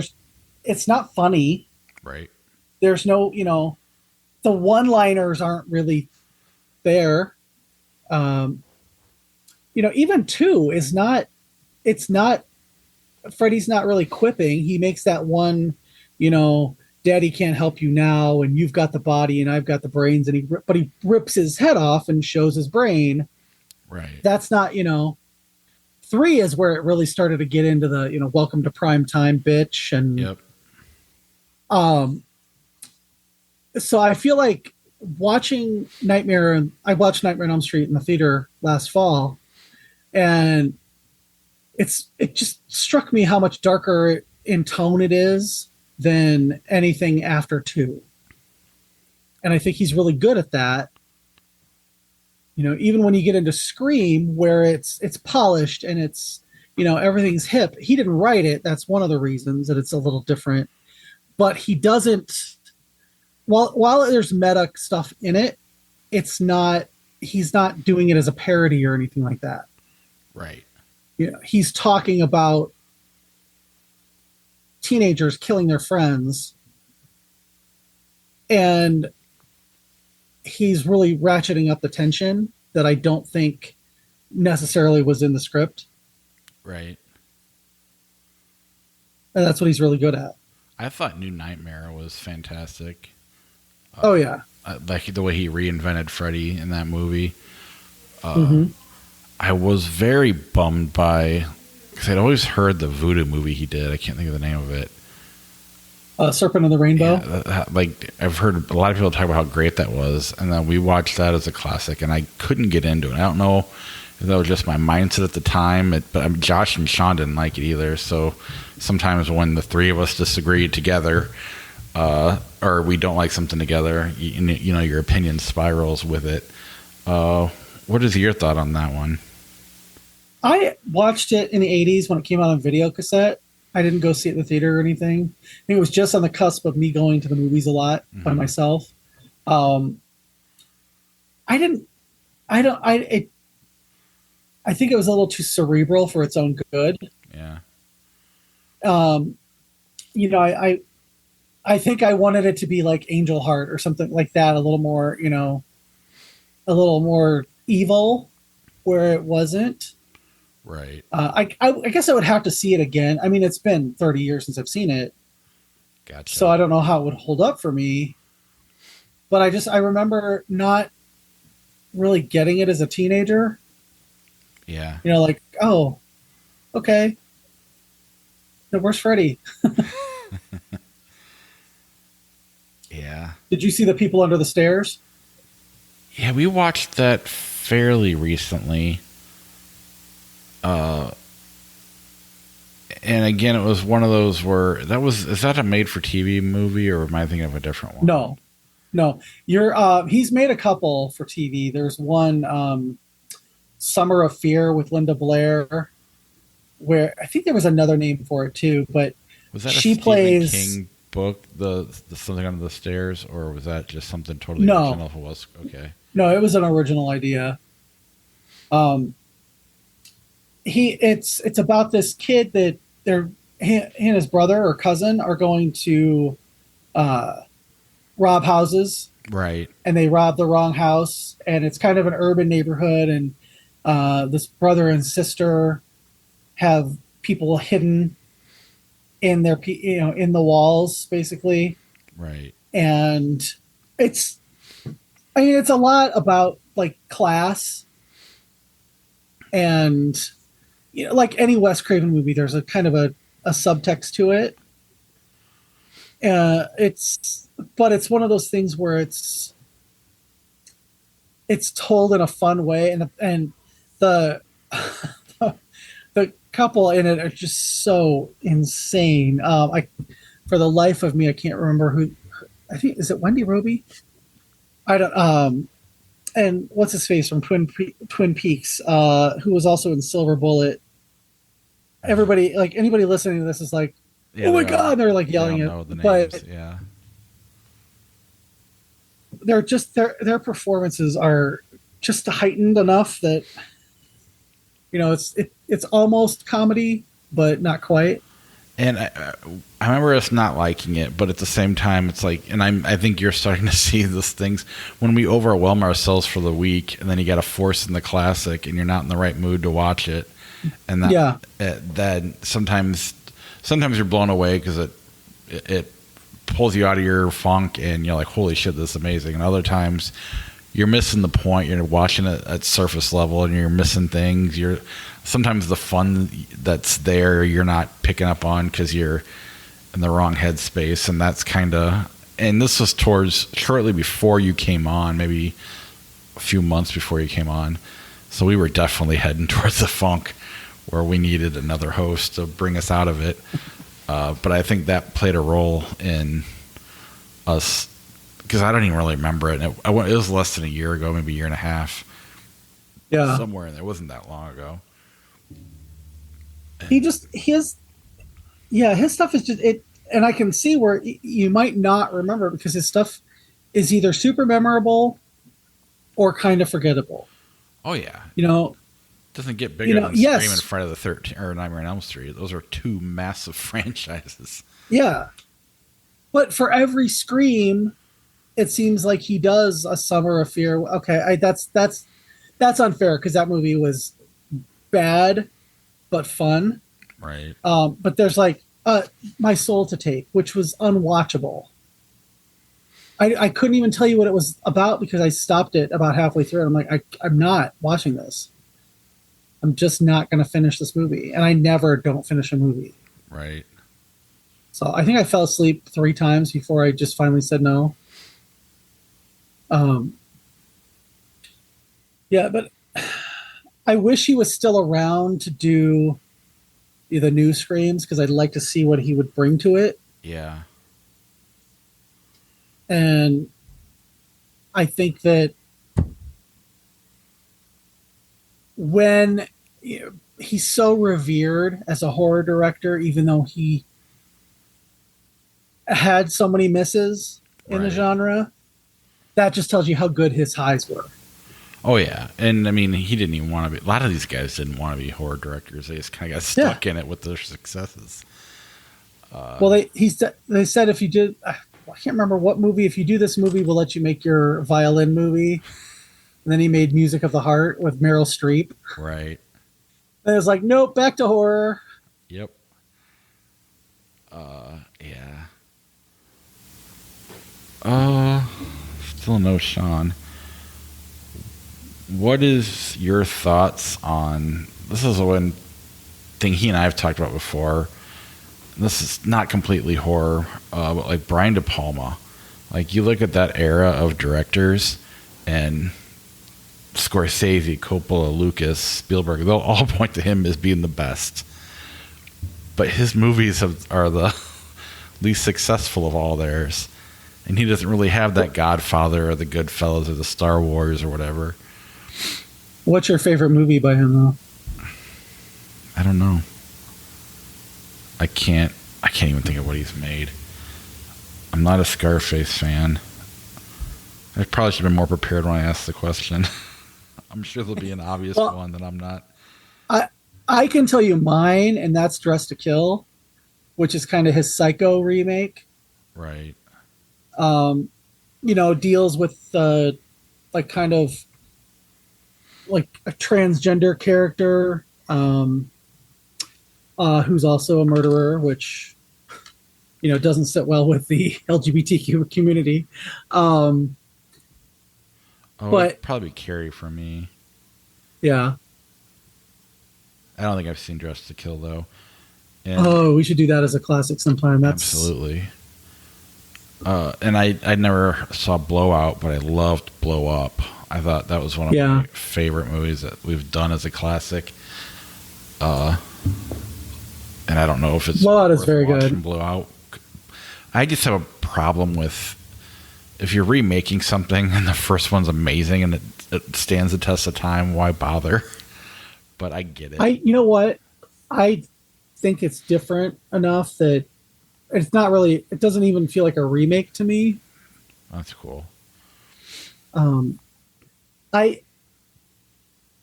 funny. Right. There's no, the one-liners aren't really there. Even 2 is not, it's not, Freddy's not really quipping. He makes that one, Daddy can't help you now, and you've got the body and I've got the brains, and but he rips his head off and shows his brain. Right. That's not, 3 is where it really started to get into the, welcome to prime time, bitch. And yep. So I feel like watching Nightmare, I watched Nightmare on Elm Street in the theater last fall, and it just struck me how much darker in tone it is than anything after 2. And I think he's really good at that. Even when you get into Scream, where it's polished and it's, everything's hip. He didn't write it. That's one of the reasons that it's a little different. But he doesn't, while there's meta stuff in it, he's not doing it as a parody or anything like that. Right. He's talking about teenagers killing their friends, and he's really ratcheting up the tension that I don't think necessarily was in the script. Right. And that's what he's really good at. I thought New Nightmare was fantastic. Oh yeah. Like the way he reinvented Freddy in that movie. Mm-hmm. I was very bummed by, because I'd always heard the voodoo movie he did. I can't think of the name of it. Serpent of the Rainbow. Yeah, like I've heard a lot of people talk about how great that was, and then we watched that as a classic, and I couldn't get into it. I don't know if that was just my mindset at the time, but Josh and Sean didn't like it either. So sometimes when the three of us disagree together, or we don't like something together, you know, your opinion spirals with it. What is your thought on that one? I watched it in the 80s when it came out on video cassette. I didn't go see it in the theater or anything. I think it was just on the cusp of me going to the movies a lot by myself. I think it was a little too cerebral for its own good. Yeah. You know, I think I wanted it to be like Angel Heart or something like that, a little more, you know, a little more evil, where it wasn't. Right. I guess I would have to see it again. I mean, it's been 30 years since I've seen it. Gotcha. So I don't know how it would hold up for me. But I remember not really getting it as a teenager. Yeah. You know, like, oh, okay. No, where's Freddy? Yeah. Did you see The People Under the Stairs? Yeah, we watched that fairly recently. And again, it was one of those where is that a made for TV movie, or am I thinking of a different one? No. He's made a couple for TV. There's one, Summer of Fear with Linda Blair, where I think there was another name for it too, but was that she a Stephen plays King book, the Something Under the Stairs, or was that just something totally No. original? If it was, okay. No, it was an original idea. It's about this kid that he and his brother or cousin are going to rob houses, Right. and they rob the wrong house, and it's kind of an urban neighborhood, and this brother and sister have people hidden in their in the walls, basically. Right. And it's a lot about like class, and you know, like any Wes Craven movie, there's a kind of a subtext to it. But it's one of those things where it's told in a fun way, and the the couple in it are just so insane. For the life of me, I can't remember who. I think, is it Wendy Roby? I don't. And what's his face from Twin Peaks, who was also in Silver Bullet. Everybody, like anybody listening to this, is like, Yeah, "Oh my god!" They're like yelling know it, the names. but Yeah. they're just their performances are just heightened enough that you know it's almost comedy, but not quite. And I remember us not liking it, but at the same time, it's like, and I think you're starting to see these things when we overwhelm ourselves for the week, and then you got to force in the classic, and you're not in the right mood to watch it, and that sometimes you're blown away because it pulls you out of your funk, and you're like, holy shit, this is amazing. And other times you're missing the point. You're watching it at surface level, and you're missing things. Sometimes the fun that's there you're not picking up on because you're in the wrong headspace, and that's kind of. And this was shortly before you came on, maybe a few months before you came on. So we were definitely heading towards the funk where we needed another host to bring us out of it. But I think that played a role in us, because I don't even really remember it. It was less than a year ago, maybe a year and a half. Yeah, somewhere in there. It wasn't that long ago. His stuff is just it, and I can see where you might not remember because his stuff is either super memorable or kind of forgettable. Oh yeah, doesn't get bigger than Screaming Friday the 13th or Nightmare on Elm Street. Those are two massive franchises. Yeah, but for every Scream, it seems like he does A Summer of Fear. Okay, that's unfair because that movie was bad but fun. Right. But there's like My Soul to Take, which was unwatchable. I couldn't even tell you what it was about because I stopped it about halfway through. And I'm like, I'm not watching this. I'm just not going to finish this movie. And I never don't finish a movie. Right. So I think I fell asleep 3 times before I just finally said no. Yeah, but I wish he was still around to do the new Screams because I'd like to see what he would bring to it. Yeah. And I think that when he's so revered as a horror director, even though he had so many misses in the genre, that just tells you how good his highs were. Oh yeah, and I mean, he didn't even want to be. A lot of these guys didn't want to be horror directors. They just kind of got stuck in it with their successes. Well, they said if you did, I can't remember what movie. If you do this movie, we'll let you make your violin movie. And then he made Music of the Heart with Meryl Streep. Right. And it was like, nope, back to horror. Yep. Yeah. Still no Sean. What is your thoughts on, this is one thing he and I have talked about before. This is not completely horror, but like Brian De Palma. Like you look at that era of directors and Scorsese, Coppola, Lucas, Spielberg, they'll all point to him as being the best. But his movies are the least successful of all theirs. And he doesn't really have that Godfather or the Goodfellas or the Star Wars or whatever. What's your favorite movie by him, though? I don't know. I can't even think of what he's made. I'm not a Scarface fan. I probably should have been more prepared when I asked the question. I'm sure there'll be an obvious one that I'm not. I can tell you mine, and that's Dress to Kill, which is kind of his Psycho remake. Right. Deals with like kind of like a transgender character who's also a murderer, which doesn't sit well with the LGBTQ community. But it'd probably be Carrie for me. Yeah. I don't think I've seen Dress to Kill though. And we should do that as a classic sometime. Absolutely. And I never saw Blowout, but I loved Blow Up. I thought that was one of my favorite movies that we've done as a classic. And I don't know if it's Blowout is very good. Blowout. I just have a problem with if you're remaking something and the first one's amazing and it stands the test of time, why bother? But I get it. You know what? I think it's different enough that it's not really, it doesn't even feel like a remake to me. That's cool.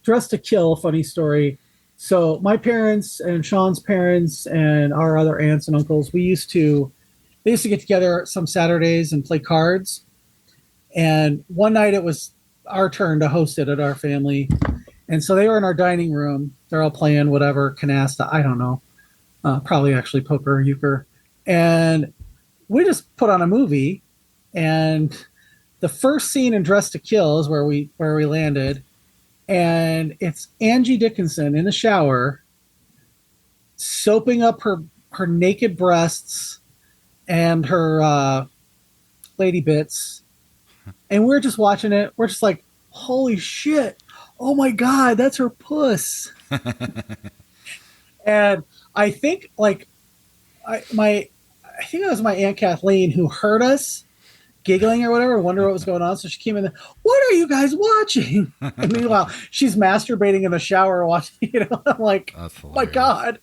Dress to Kill, funny story. So my parents and Sean's parents and our other aunts and uncles, they used to get together some Saturdays and play cards. And one night it was our turn to host it at our family. And so they were in our dining room. They're all playing whatever, canasta, I don't know. Probably actually poker or euchre. And we just put on a movie. And the first scene in Dress to Kill is where we landed. And it's Angie Dickinson in the shower, soaping up her naked breasts and her lady bits. And we're just watching it. We're just like, holy shit. Oh my God, that's her puss. And I think I think it was my Aunt Kathleen who heard us giggling or whatever, wonder what was going on. So she came in there, what are you guys watching? And meanwhile, she's masturbating in the shower watching, I'm like, oh my God.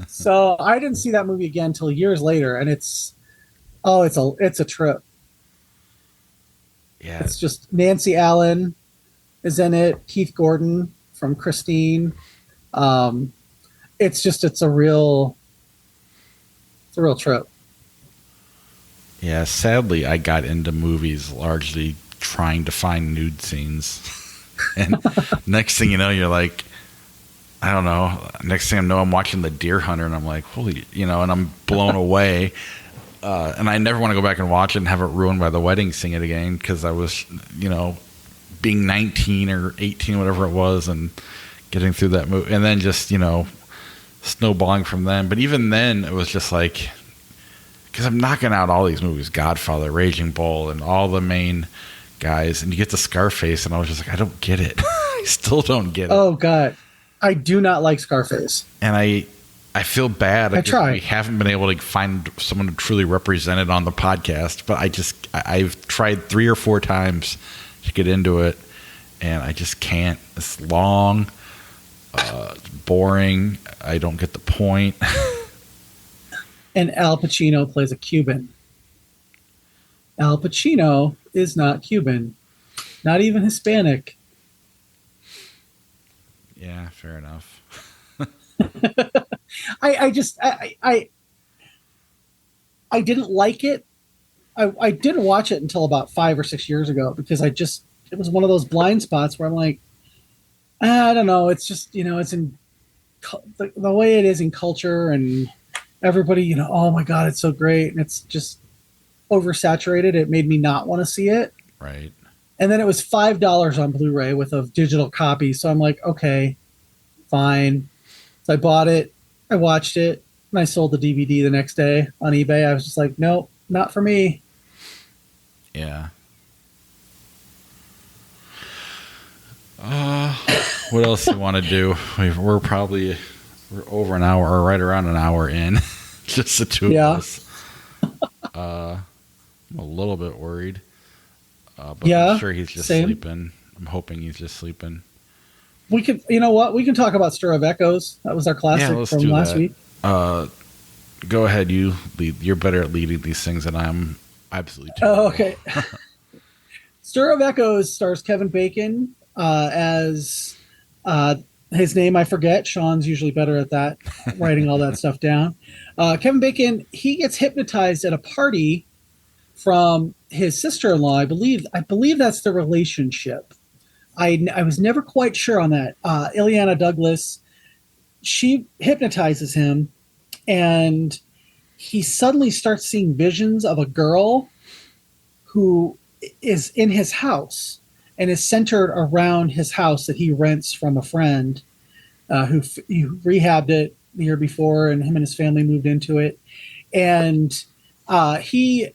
So I didn't see that movie again until years later. And it's a trip. Yeah. It's just Nancy Allen is in it. Keith Gordon from Christine. It's a real trip. Yeah, sadly, I got into movies largely trying to find nude scenes. And next thing you know, you're like, I don't know. Next thing I know, I'm watching The Deer Hunter, and I'm like, holy, and I'm blown away. And I never want to go back and watch it and have it ruined by the wedding scene again, because I was, being 19 or 18, whatever it was, and getting through that movie. And then just, snowballing from then. But even then, it was just like, because I'm knocking out all these movies, Godfather, Raging Bull, and all the main guys, and you get to Scarface, and I was just like, I don't get it. I still don't get it. Oh God, I do not like Scarface, and I feel bad. I try. We haven't been able to find someone to truly represent it on the podcast, but I've tried 3 or 4 times to get into it, and I just can't. It's long, boring. I don't get the point. And Al Pacino plays a Cuban. Al Pacino is not Cuban, not even Hispanic. Yeah, fair enough. I didn't like it. I didn't watch it until about 5 or 6 years ago, because it was one of those blind spots where I'm like, I don't know. It's just, it's in the way it is in culture, and everybody, oh my God, it's so great. And it's just oversaturated. It made me not want to see it. Right. And then it was $5 on Blu-ray with a digital copy. So I'm like, okay, fine. So I bought it. I watched it. And I sold the DVD the next day on eBay. I was just like, nope, not for me. Yeah. What else do you want to do? We're over an hour, or right around an hour in. Just the two of us. I'm a little bit worried. But I'm sure he's just sleeping. I'm hoping he's just sleeping. We could, you know what? We can talk about Stir of Echoes. That was our classic from last week. Go ahead. You lead. You're better at leading these things than I am. Absolutely. Oh, okay. Stir of Echoes stars Kevin Bacon as his name I forget. Sean's usually better at that, writing all that stuff down. Kevin Bacon, he gets hypnotized at a party from his sister-in-law. I believe that's the relationship. I was never quite sure on that. Ileana Douglas, she hypnotizes him, and he suddenly starts seeing visions of a girl who is in his house and is centered around his house that he rents from a friend who rehabbed it the year before, and him and his family moved into it. And he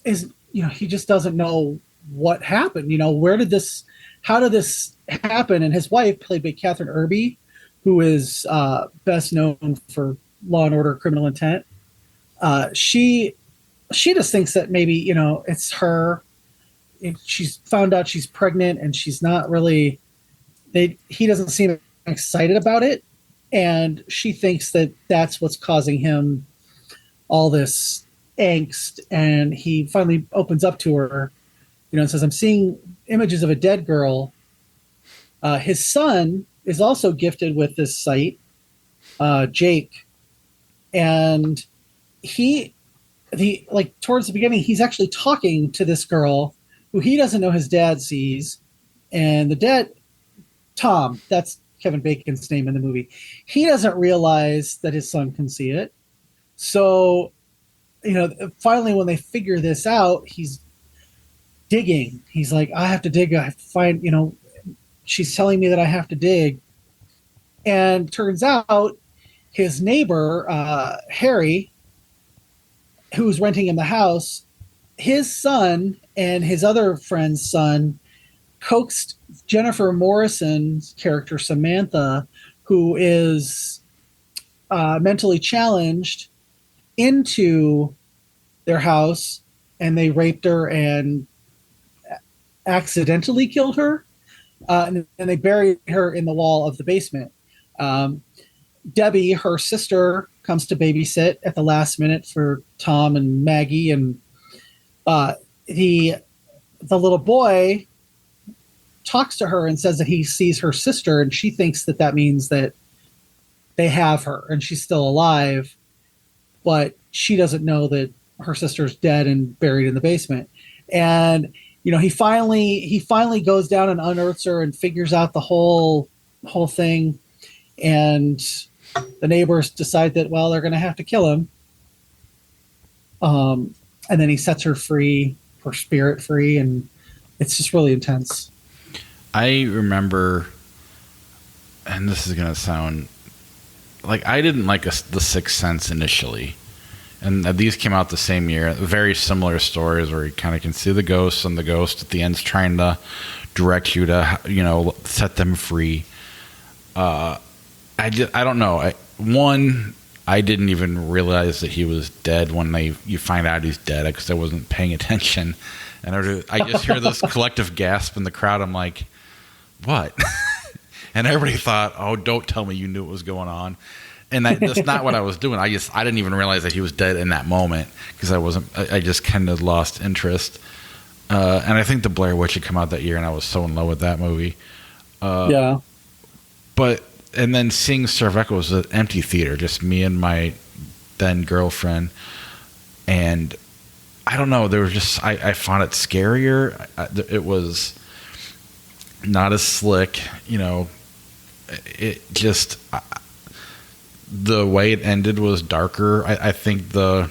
is, he just doesn't know what happened. How did this happen? And his wife, played by Catherine Irby, who is best known for Law and Order: Criminal Intent, she just thinks that maybe, it's her. She's found out she's pregnant, and she's not really. He doesn't seem excited about it, and she thinks that that's what's causing him all this angst. And he finally opens up to her, and says, "I'm seeing images of a dead girl." His son is also gifted with this sight, Jake, and towards the beginning, he's actually talking to this girl who he doesn't know his dad sees, and the dad, Tom, that's Kevin Bacon's name in the movie, he doesn't realize that his son can see it. So, finally when they figure this out, he's digging. He's like, I have to dig. I find, she's telling me that I have to dig. And turns out his neighbor, Harry, who's renting him the house, his son and his other friend's son coaxed Jennifer Morrison's character, Samantha, who is mentally challenged, into their house, and they raped her and accidentally killed her, and they buried her in the wall of the basement. Debbie, her sister, comes to babysit at the last minute for Tom and Maggie, and the little boy talks to her and says that he sees her sister, and she thinks that means that they have her and she's still alive, but she doesn't know that her sister's dead and buried in the basement. And he finally goes down and unearths her and figures out the whole thing. And the neighbors decide that, well, they're going to have to kill him. And then he sets her free, her spirit free, and it's just really intense. I remember, and this is going to sound like I didn't like The Sixth Sense initially. And these came out the same year. Very similar stories where you kind of can see the ghosts, and the ghost at the end's trying to direct you to, set them free. I don't know. I didn't even realize that he was dead when you find out he's dead, because I wasn't paying attention. And I just hear this collective gasp in the crowd. I'm like, what? And everybody thought, oh, don't tell me you knew what was going on. And that's not what I was doing. I didn't even realize that he was dead in that moment, because I just kind of lost interest. And I think the Blair Witch had come out that year, and I was so in love with that movie. Yeah. And then seeing Star of Echo was an empty theater, just me and my then girlfriend. And I don't know, there was just, I found it scarier. It was not as slick, it just, the way it ended was darker. I think her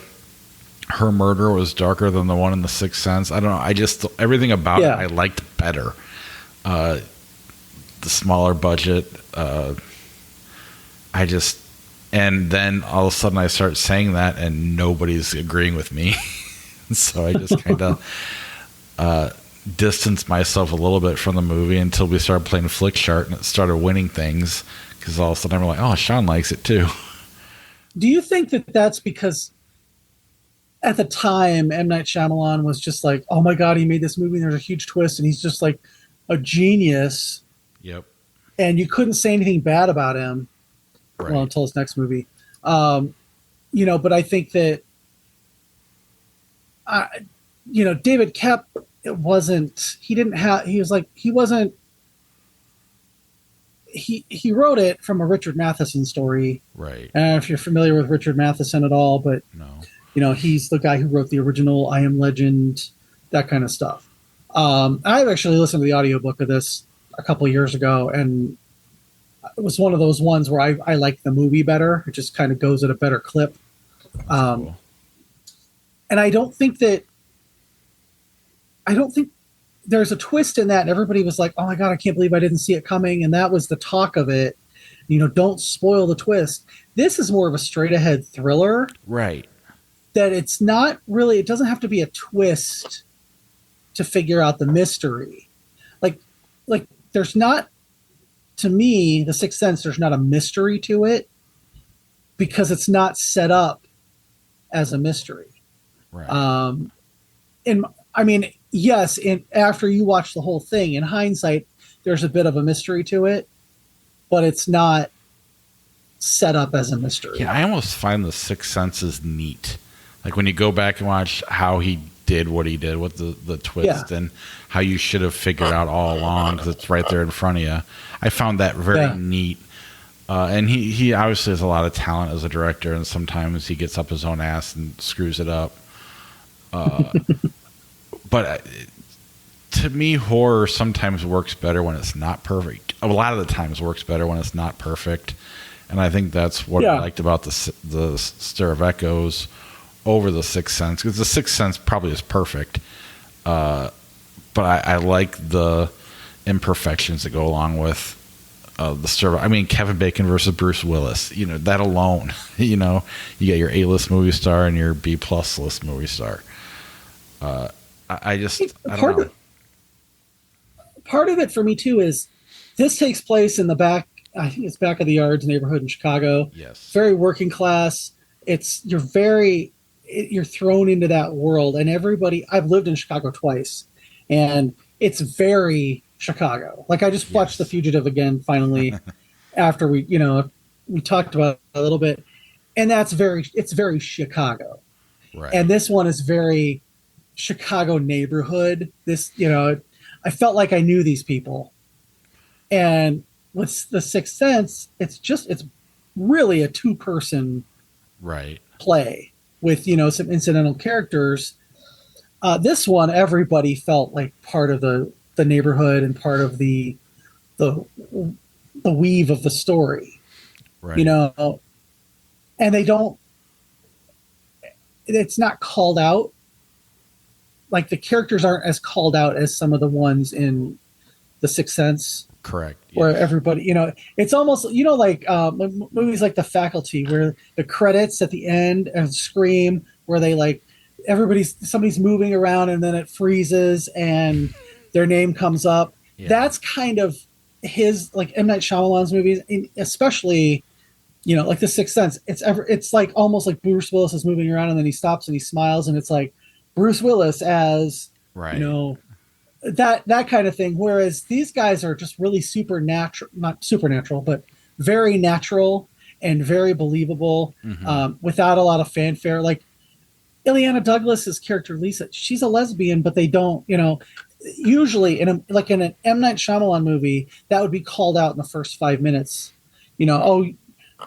murder was darker than the one in The Sixth Sense. I don't know. Everything about it I liked better. The smaller budget. And then all of a sudden I start saying that and nobody's agreeing with me. So I just kind of distanced myself a little bit from the movie until we started playing Flickchart and it started winning things, because all of a sudden I'm like, oh, Sean likes it too. Do you think that that's because at the time M. Night Shyamalan was just like, oh my God, he made this movie and there's a huge twist and he's just like a genius. Yep. And you couldn't say anything bad about him. Right. Well, until his next movie. But I think that David Koepp, he wrote it from a Richard Matheson story. Right. I don't know if you're familiar with Richard Matheson at all, but no. He's the guy who wrote the original I Am Legend, that kind of stuff. I've actually listened to the audiobook of this a couple of years ago, and it was one of those ones where I like the movie better. It just kind of goes at a better clip. Cool. And I don't think there's a twist in that. And everybody was like, oh my God, I can't believe I didn't see it coming. And that was the talk of it. Don't spoil the twist. This is more of a straight ahead thriller. Right. That it's not really, it doesn't have to be a twist to figure out the mystery. Like there's not, to me, The Sixth Sense, there's not a mystery to it because it's not set up as a mystery. Right. Yes, after you watch the whole thing, in hindsight, there's a bit of a mystery to it, but it's not set up as a mystery. Yeah, I almost find The Sixth Sense is neat. Like when you go back and watch how he did what he did with the twist and how you should have figured out all along, because it's right there in front of you. I found that very neat. And he obviously has a lot of talent as a director, and sometimes he gets up his own ass and screws it up. But to me, horror sometimes works better when it's not perfect. A lot of the times works better when it's not perfect. And I think that's what I liked about the Stir of Echoes over The Sixth Sense, because The Sixth Sense probably is perfect. But I like the imperfections that go along with the Stir. Kevin Bacon versus Bruce Willis. That alone. You get your A-list movie star and your B-plus list movie star. I don't know. Part of it for me too is this takes place in the back. I think it's Back of the Yards neighborhood in Chicago. Yes. Very working class. You're thrown into that world, and everybody. I've lived in Chicago twice, and it's very Chicago. Like I just watched The Fugitive again finally after we talked about it a little bit, and it's very Chicago. Right. And this one is very Chicago neighborhood. I felt like I knew these people. And with The Sixth Sense, it's really a two-person right play. with some incidental characters. This one, everybody felt like part of the neighborhood and part of the the weave of the story. Right. And they don't. It's not called out. Like the characters aren't as called out as some of the ones in The Sixth Sense. Correct. Where everybody, it's almost, like movies like The Faculty, where the credits at the end and Scream, where they like somebody's moving around and then it freezes and their name comes up. Yeah. That's kind of his, like M. Night Shyamalan's movies, especially, like The Sixth Sense. It's like almost like Bruce Willis is moving around and then he stops and he smiles and it's like Bruce Willis as, right. That kind of thing. Whereas these guys are just really not supernatural, but very natural and very believable, without a lot of fanfare. Like Ileana Douglas's character Lisa, she's a lesbian, but they don't, usually in an M. Night Shyamalan movie, that would be called out in the first 5 minutes. Oh,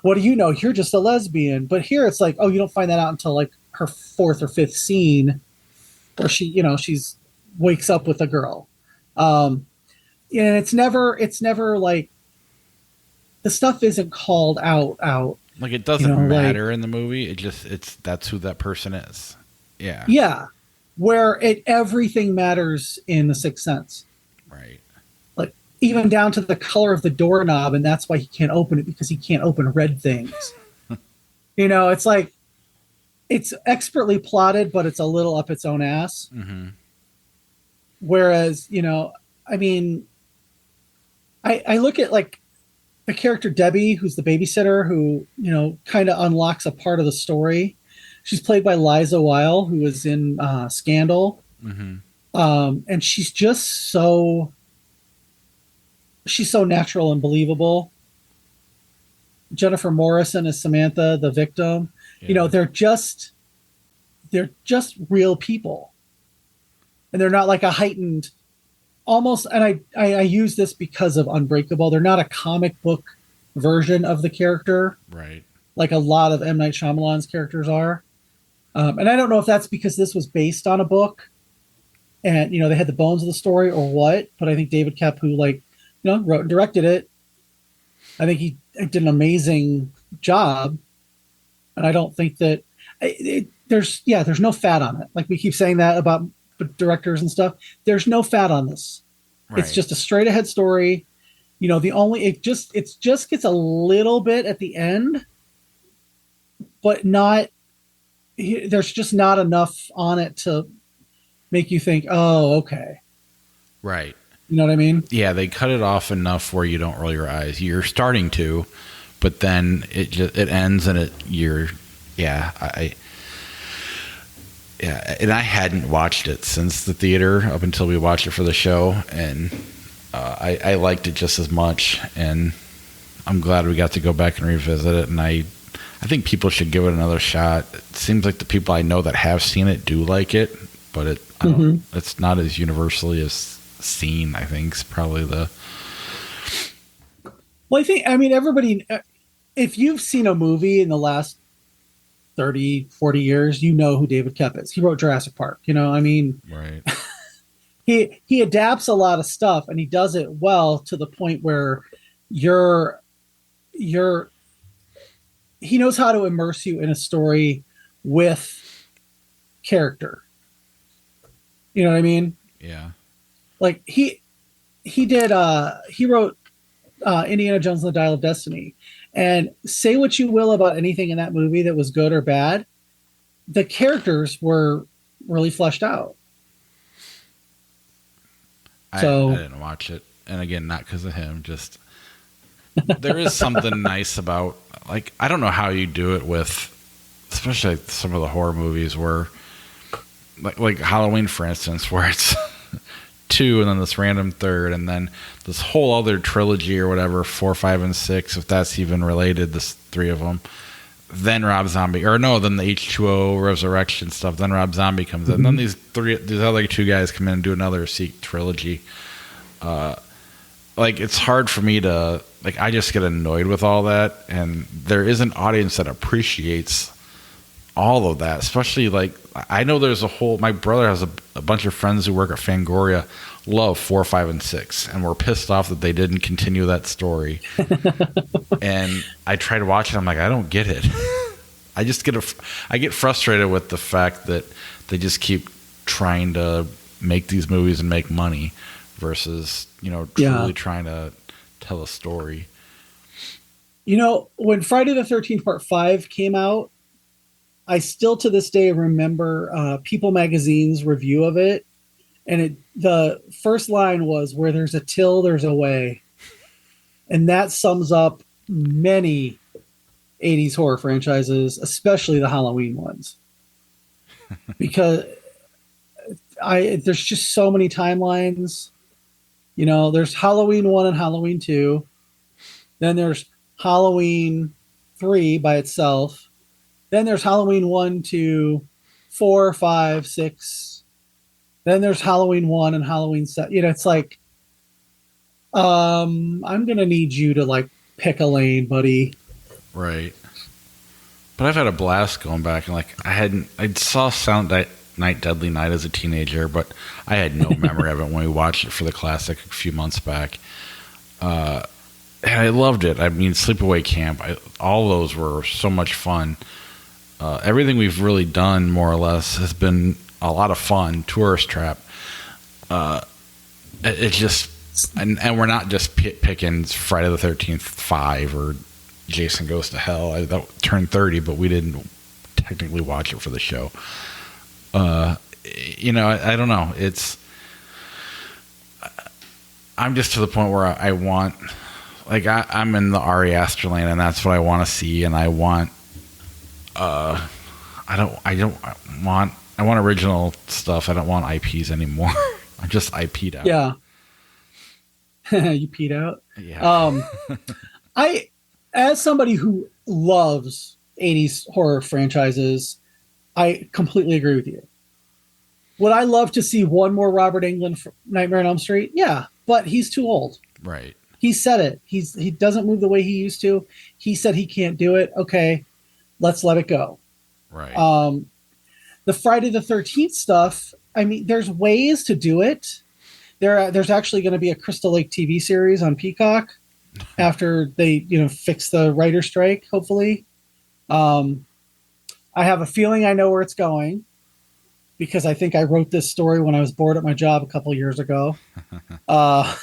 what do you know? You're just a lesbian. But here it's like, oh, you don't find that out until like her 4th or 5th scene, where she's wakes up with a girl. And it's never like the stuff isn't called out. Like it doesn't matter in the movie. That's who that person is. Yeah. Yeah. Where everything matters in The Sixth Sense. Right. Like even down to the color of the doorknob, and that's why he can't open it, because he can't open red things. It's like it's expertly plotted, but it's a little up its own ass. Mm-hmm. Whereas, I look at like the character Debbie, who's the babysitter, who, kind of unlocks a part of the story. She's played by Liza Weil, who was in Scandal. Mm-hmm. And she's just she's so natural and believable. Jennifer Morrison is Samantha, the victim. Yeah. They're just real people. And they're not like a heightened almost, and I use this because of Unbreakable. They're not a comic book version of the character. Right. Like a lot of M. Night Shyamalan's characters are. And I don't know if that's because this was based on a book and, they had the bones of the story or what, but I think David Koepp, who wrote and directed it, I think he did an amazing job. And I don't think that there's no fat on it. Like we keep saying that about directors and stuff. There's no fat on this. Right. It's just a straight ahead story. It just gets a little bit at the end, but there's just not enough on it to make you think, oh, okay. Right. You know what I mean? Yeah, they cut it off enough where you don't roll your eyes. You're starting to, but then it ends and and I hadn't watched it since the theater up until we watched it for the show, and I liked it just as much, and I'm glad we got to go back and revisit it, and I think people should give it another shot. It seems like the people I know that have seen it do like it, but it's not as universally as seen, I think, is probably the... Well, everybody, if you've seen a movie in the last 30, 40 years, you know who David Koepp is. He wrote Jurassic Park, Right. he adapts a lot of stuff and he does it well to the point where he knows how to immerse you in a story with character. You know what I mean? Yeah. Like he wrote Indiana Jones and the Dial of Destiny. And say what you will about anything in that movie that was good or bad, the characters were really fleshed out. I didn't watch it. And again, not because of him, just there is something nice about, like, I don't know how you do it with, especially like some of the horror movies where, like Halloween, for instance, where it's 2 and then this random third and then this whole other trilogy or whatever, 4, 5, and 6, if that's even related, this 3 of them, then Rob Zombie, or no, then the H2O Resurrection stuff, then Rob Zombie comes in, and then these other 2 guys come in and do another trilogy. Like, it's hard for me to, like, I just get annoyed with all that, and there is an audience that appreciates all of that, especially like I know there's my brother has a bunch of friends who work at Fangoria, love 4, 5, and 6, and we're pissed off that they didn't continue that story. And I try to watch it, I'm like, I don't get it. I get frustrated with the fact that they just keep trying to make these movies and make money versus, truly trying to tell a story. When Friday the 13th Part 5 came out, I still to this day remember People Magazine's review of it. And the first line was, where there's a till, there's a way. And that sums up many 80s horror franchises, especially the Halloween ones. Because there's just so many timelines. There's Halloween 1 and Halloween 2. Then there's Halloween 3 by itself. Then there's Halloween 1, 2, 4, 5, 6. Then there's Halloween 1 and Halloween 7. It's like, I'm going to need you to like pick a lane, buddy. Right. But I've had a blast going back and like I saw Silent Night, Deadly Night as a teenager, but I had no memory of it when we watched it for the classic a few months back. And I loved it. I mean, Sleepaway Camp, all those were so much fun. Everything we've really done, more or less, has been a lot of fun. Tourist Trap. It's just, and we're not just picking Friday the 13th 5 or Jason Goes to Hell. That turned 30, but we didn't technically watch it for the show. I don't know. I'm just to the point where I want, like, I'm in the Ari Aster lane, and that's what I want to see, and I want. I want original stuff. I don't want IPs anymore. I'm just IP'd out. Yeah. You peed out? Yeah. As somebody who loves 80s horror franchises, I completely agree with you. Would I love to see one more Robert Englund Nightmare on Elm Street? Yeah, but he's too old. Right. He said it. He doesn't move the way he used to. He said he can't do it. Okay, let's let it go. Right. The Friday the 13th stuff, I mean, there's ways to do it. There's actually going to be a Crystal Lake TV series on Peacock after they, fix the writer strike, hopefully. I have a feeling I know where it's going because I think I wrote this story when I was bored at my job a couple years ago. But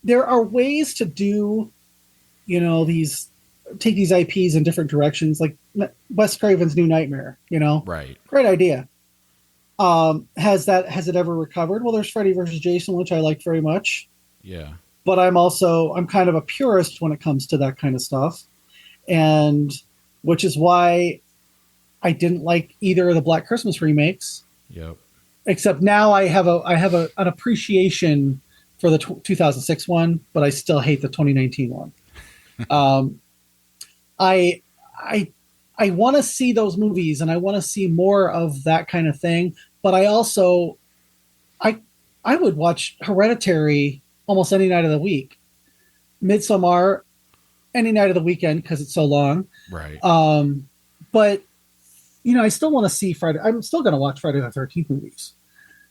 there are ways to do, take these IPs in different directions, like Wes Craven's New Nightmare, Right. Great idea. Has it ever recovered? Well, there's Freddy versus Jason, which I liked very much. Yeah. But I'm kind of a purist when it comes to that kind of stuff. And which is why I didn't like either of the Black Christmas remakes. Yep. Except now I have an appreciation for the 2006 one, but I still hate the 2019 one. I want to see those movies and I want to see more of that kind of thing. But I also, I would watch Hereditary almost any night of the week. Midsommar any night of the weekend because it's so long. Right. But I still want to see Friday. I'm still going to watch Friday the 13th movies.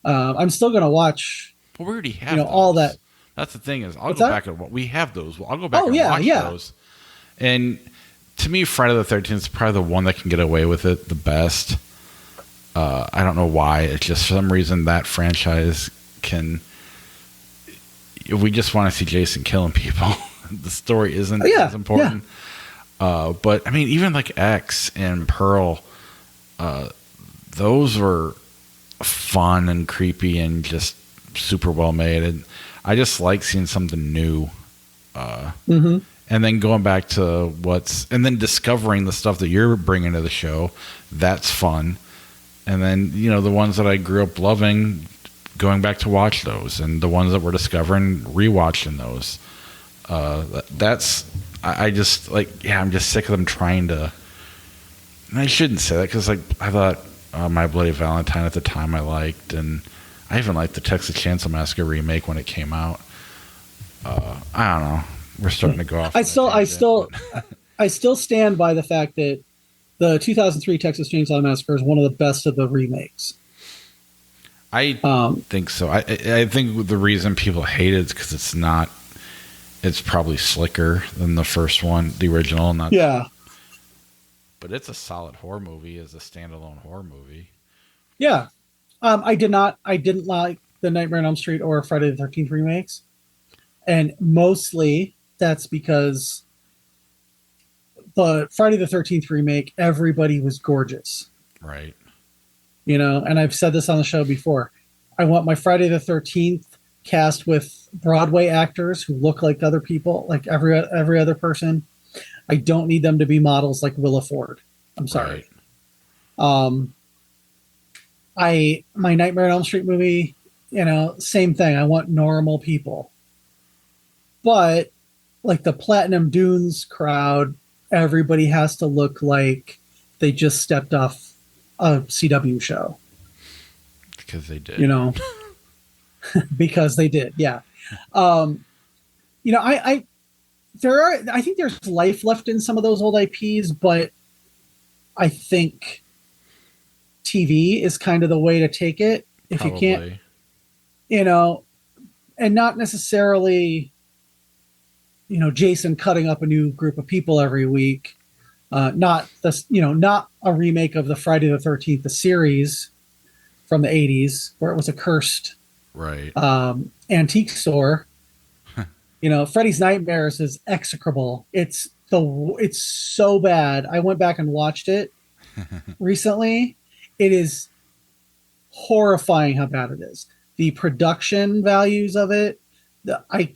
I'm still going to watch. Well, we already have all that. That's the thing is, I'll go back and we have those. I'll go back and watch those. And to me, Friday the 13th is probably the one that can get away with it the best. I don't know why. It's just for some reason that franchise can. If we just want to see Jason killing people, the story isn't as important. Yeah. But I mean, even like X and Pearl, those were fun and creepy and just super well made. And I just like seeing something new. Mm-hmm. And then going back to and then discovering the stuff that you're bringing to the show, that's fun. And then, the ones that I grew up loving, going back to watch those, and the ones that we're discovering, rewatching those. I'm just sick of them trying to, and I shouldn't say that because I thought My Bloody Valentine at the time I liked, and I even liked the Texas Chainsaw Massacre remake when it came out. I don't know. We're starting to go off. I still stand by the fact that the 2003 Texas Chainsaw Massacre is one of the best of the remakes. I think so. I think the reason people hate it is because it's not. It's probably slicker than the first one, the original. Not, yeah. But it's a solid horror movie as a standalone horror movie. Yeah. I didn't like the Nightmare on Elm Street or Friday the 13th remakes. And mostly that's because the Friday the 13th remake, everybody was gorgeous. Right. And I've said this on the show before. I want my Friday the 13th cast with Broadway actors who look like other people, like every other person. I don't need them to be models like Willa Ford. I'm sorry. Right. My Nightmare on Elm Street movie, same thing. I want normal people. But like the Platinum Dunes crowd, everybody has to look like they just stepped off a CW show. Because they did. Because they did, yeah. I think there's life left in some of those old IPs, but I think TV is kind of the way to take it. If Probably. You can't, and not necessarily, Jason cutting up a new group of people every week. Not a remake of the Friday the 13th, the series from the 80s, where it was a cursed right antique store. Freddy's Nightmares is execrable. It's so bad. I went back and watched it recently. It is horrifying how bad it is. The production values of it. I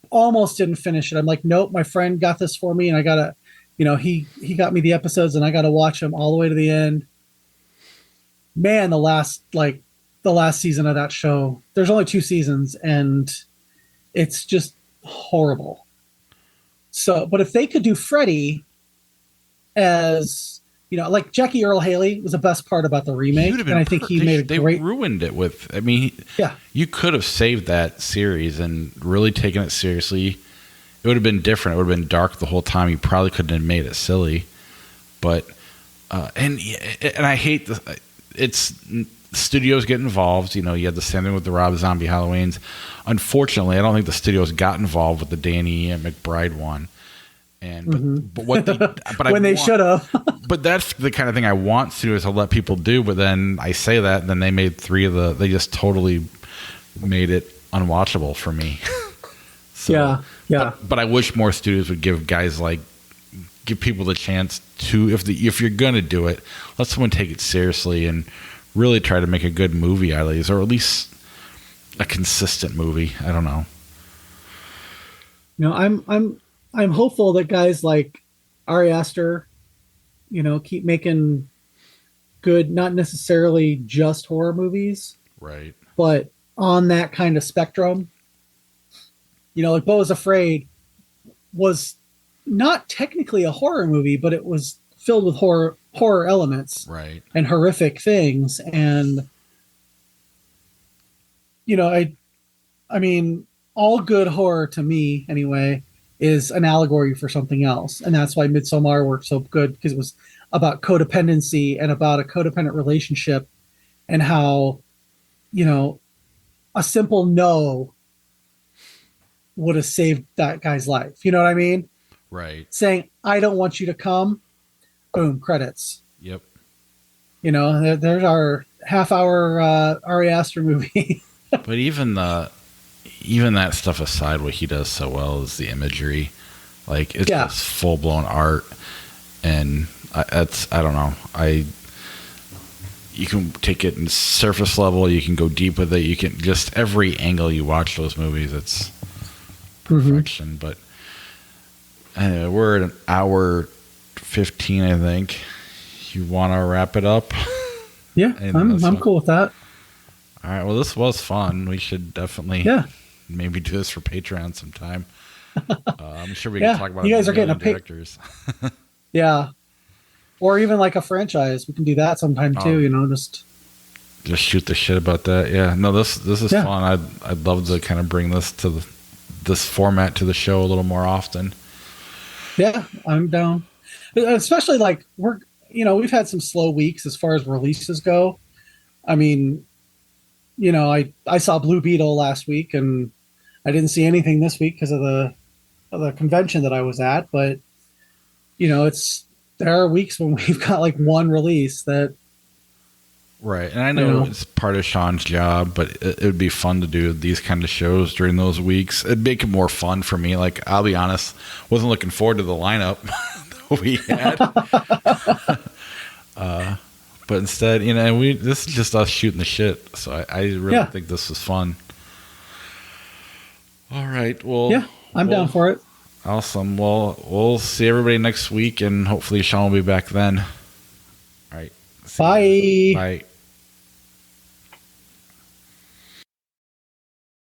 almost didn't finish it. I'm like, nope, my friend got this for me, and I gotta, he got me the episodes, and I gotta watch them all the way to the end. Man, the last season of that show, there's only 2 seasons, and it's just horrible. So, but if they could do Freddy as, like Jackie Earle Haley was the best part about the remake, and I think he made a great. They ruined it with. I mean, yeah, you could have saved that series and really taken it seriously. It would have been different. It would have been dark the whole time. You probably couldn't have made it silly, but and I hate the. It's studios get involved. You had the same thing with the Rob Zombie Halloweens. Unfortunately, I don't think the studios got involved with the Danny McBride one. And but what they when they should have. But that's the kind of thing I want to do, is to let people do. But then I say that, and then they made 3 of they just totally made it unwatchable for me. So, yeah. But I wish more studios would give people the chance to, if you're gonna do it, let someone take it seriously and really try to make a good movie out of these, or at least a consistent movie. I don't know. I'm hopeful that guys like Ari Aster, keep making good, not necessarily just horror movies, right? But on that kind of spectrum. Like Beau is Afraid was not technically a horror movie, but it was filled with horror elements, right, and horrific things. And I mean, all good horror to me, anyway, is an allegory for something else, and that's why Midsommar worked so good, because it was about codependency and about a codependent relationship, and how a simple no would have saved that guy's life. You know what I mean? Right. Saying, I don't want you to come. Boom, credits. Yep. There's our half-hour Ari Aster movie. But even that stuff aside, what he does so well is the imagery. Like, it's just full-blown art. And I don't know. You can take it in surface level. You can go deep with it. You can just, every angle you watch those movies, it's perfection. But anyway, we're at an hour 15, I think. You want to wrap it up? Yeah, I'm cool with that. All right. Well, this was fun. We should definitely maybe do this for Patreon sometime. I'm sure we can talk about you guys are getting directors. Yeah. Or even like a franchise. We can do that sometime too, just shoot the shit about that. Yeah. No, this is fun. I'd love to kind of bring this format to the show a little more often. Yeah, I'm down. Especially like we've had some slow weeks as far as releases go. I mean, I saw Blue Beetle last week, and I didn't see anything this week because of the convention that I was at. But it's there are weeks when we've got like one release that Right. And I know it's part of Sean's job, but it would be fun to do these kind of shows during those weeks. It'd make it more fun for me. Like, I'll be honest, wasn't looking forward to the lineup that we had. But instead, this is just us shooting the shit. So I really think this was fun. All right. Well, yeah, I'm down for it. Awesome. Well, we'll see everybody next week, and hopefully Sean will be back then. All right. Bye. Bye.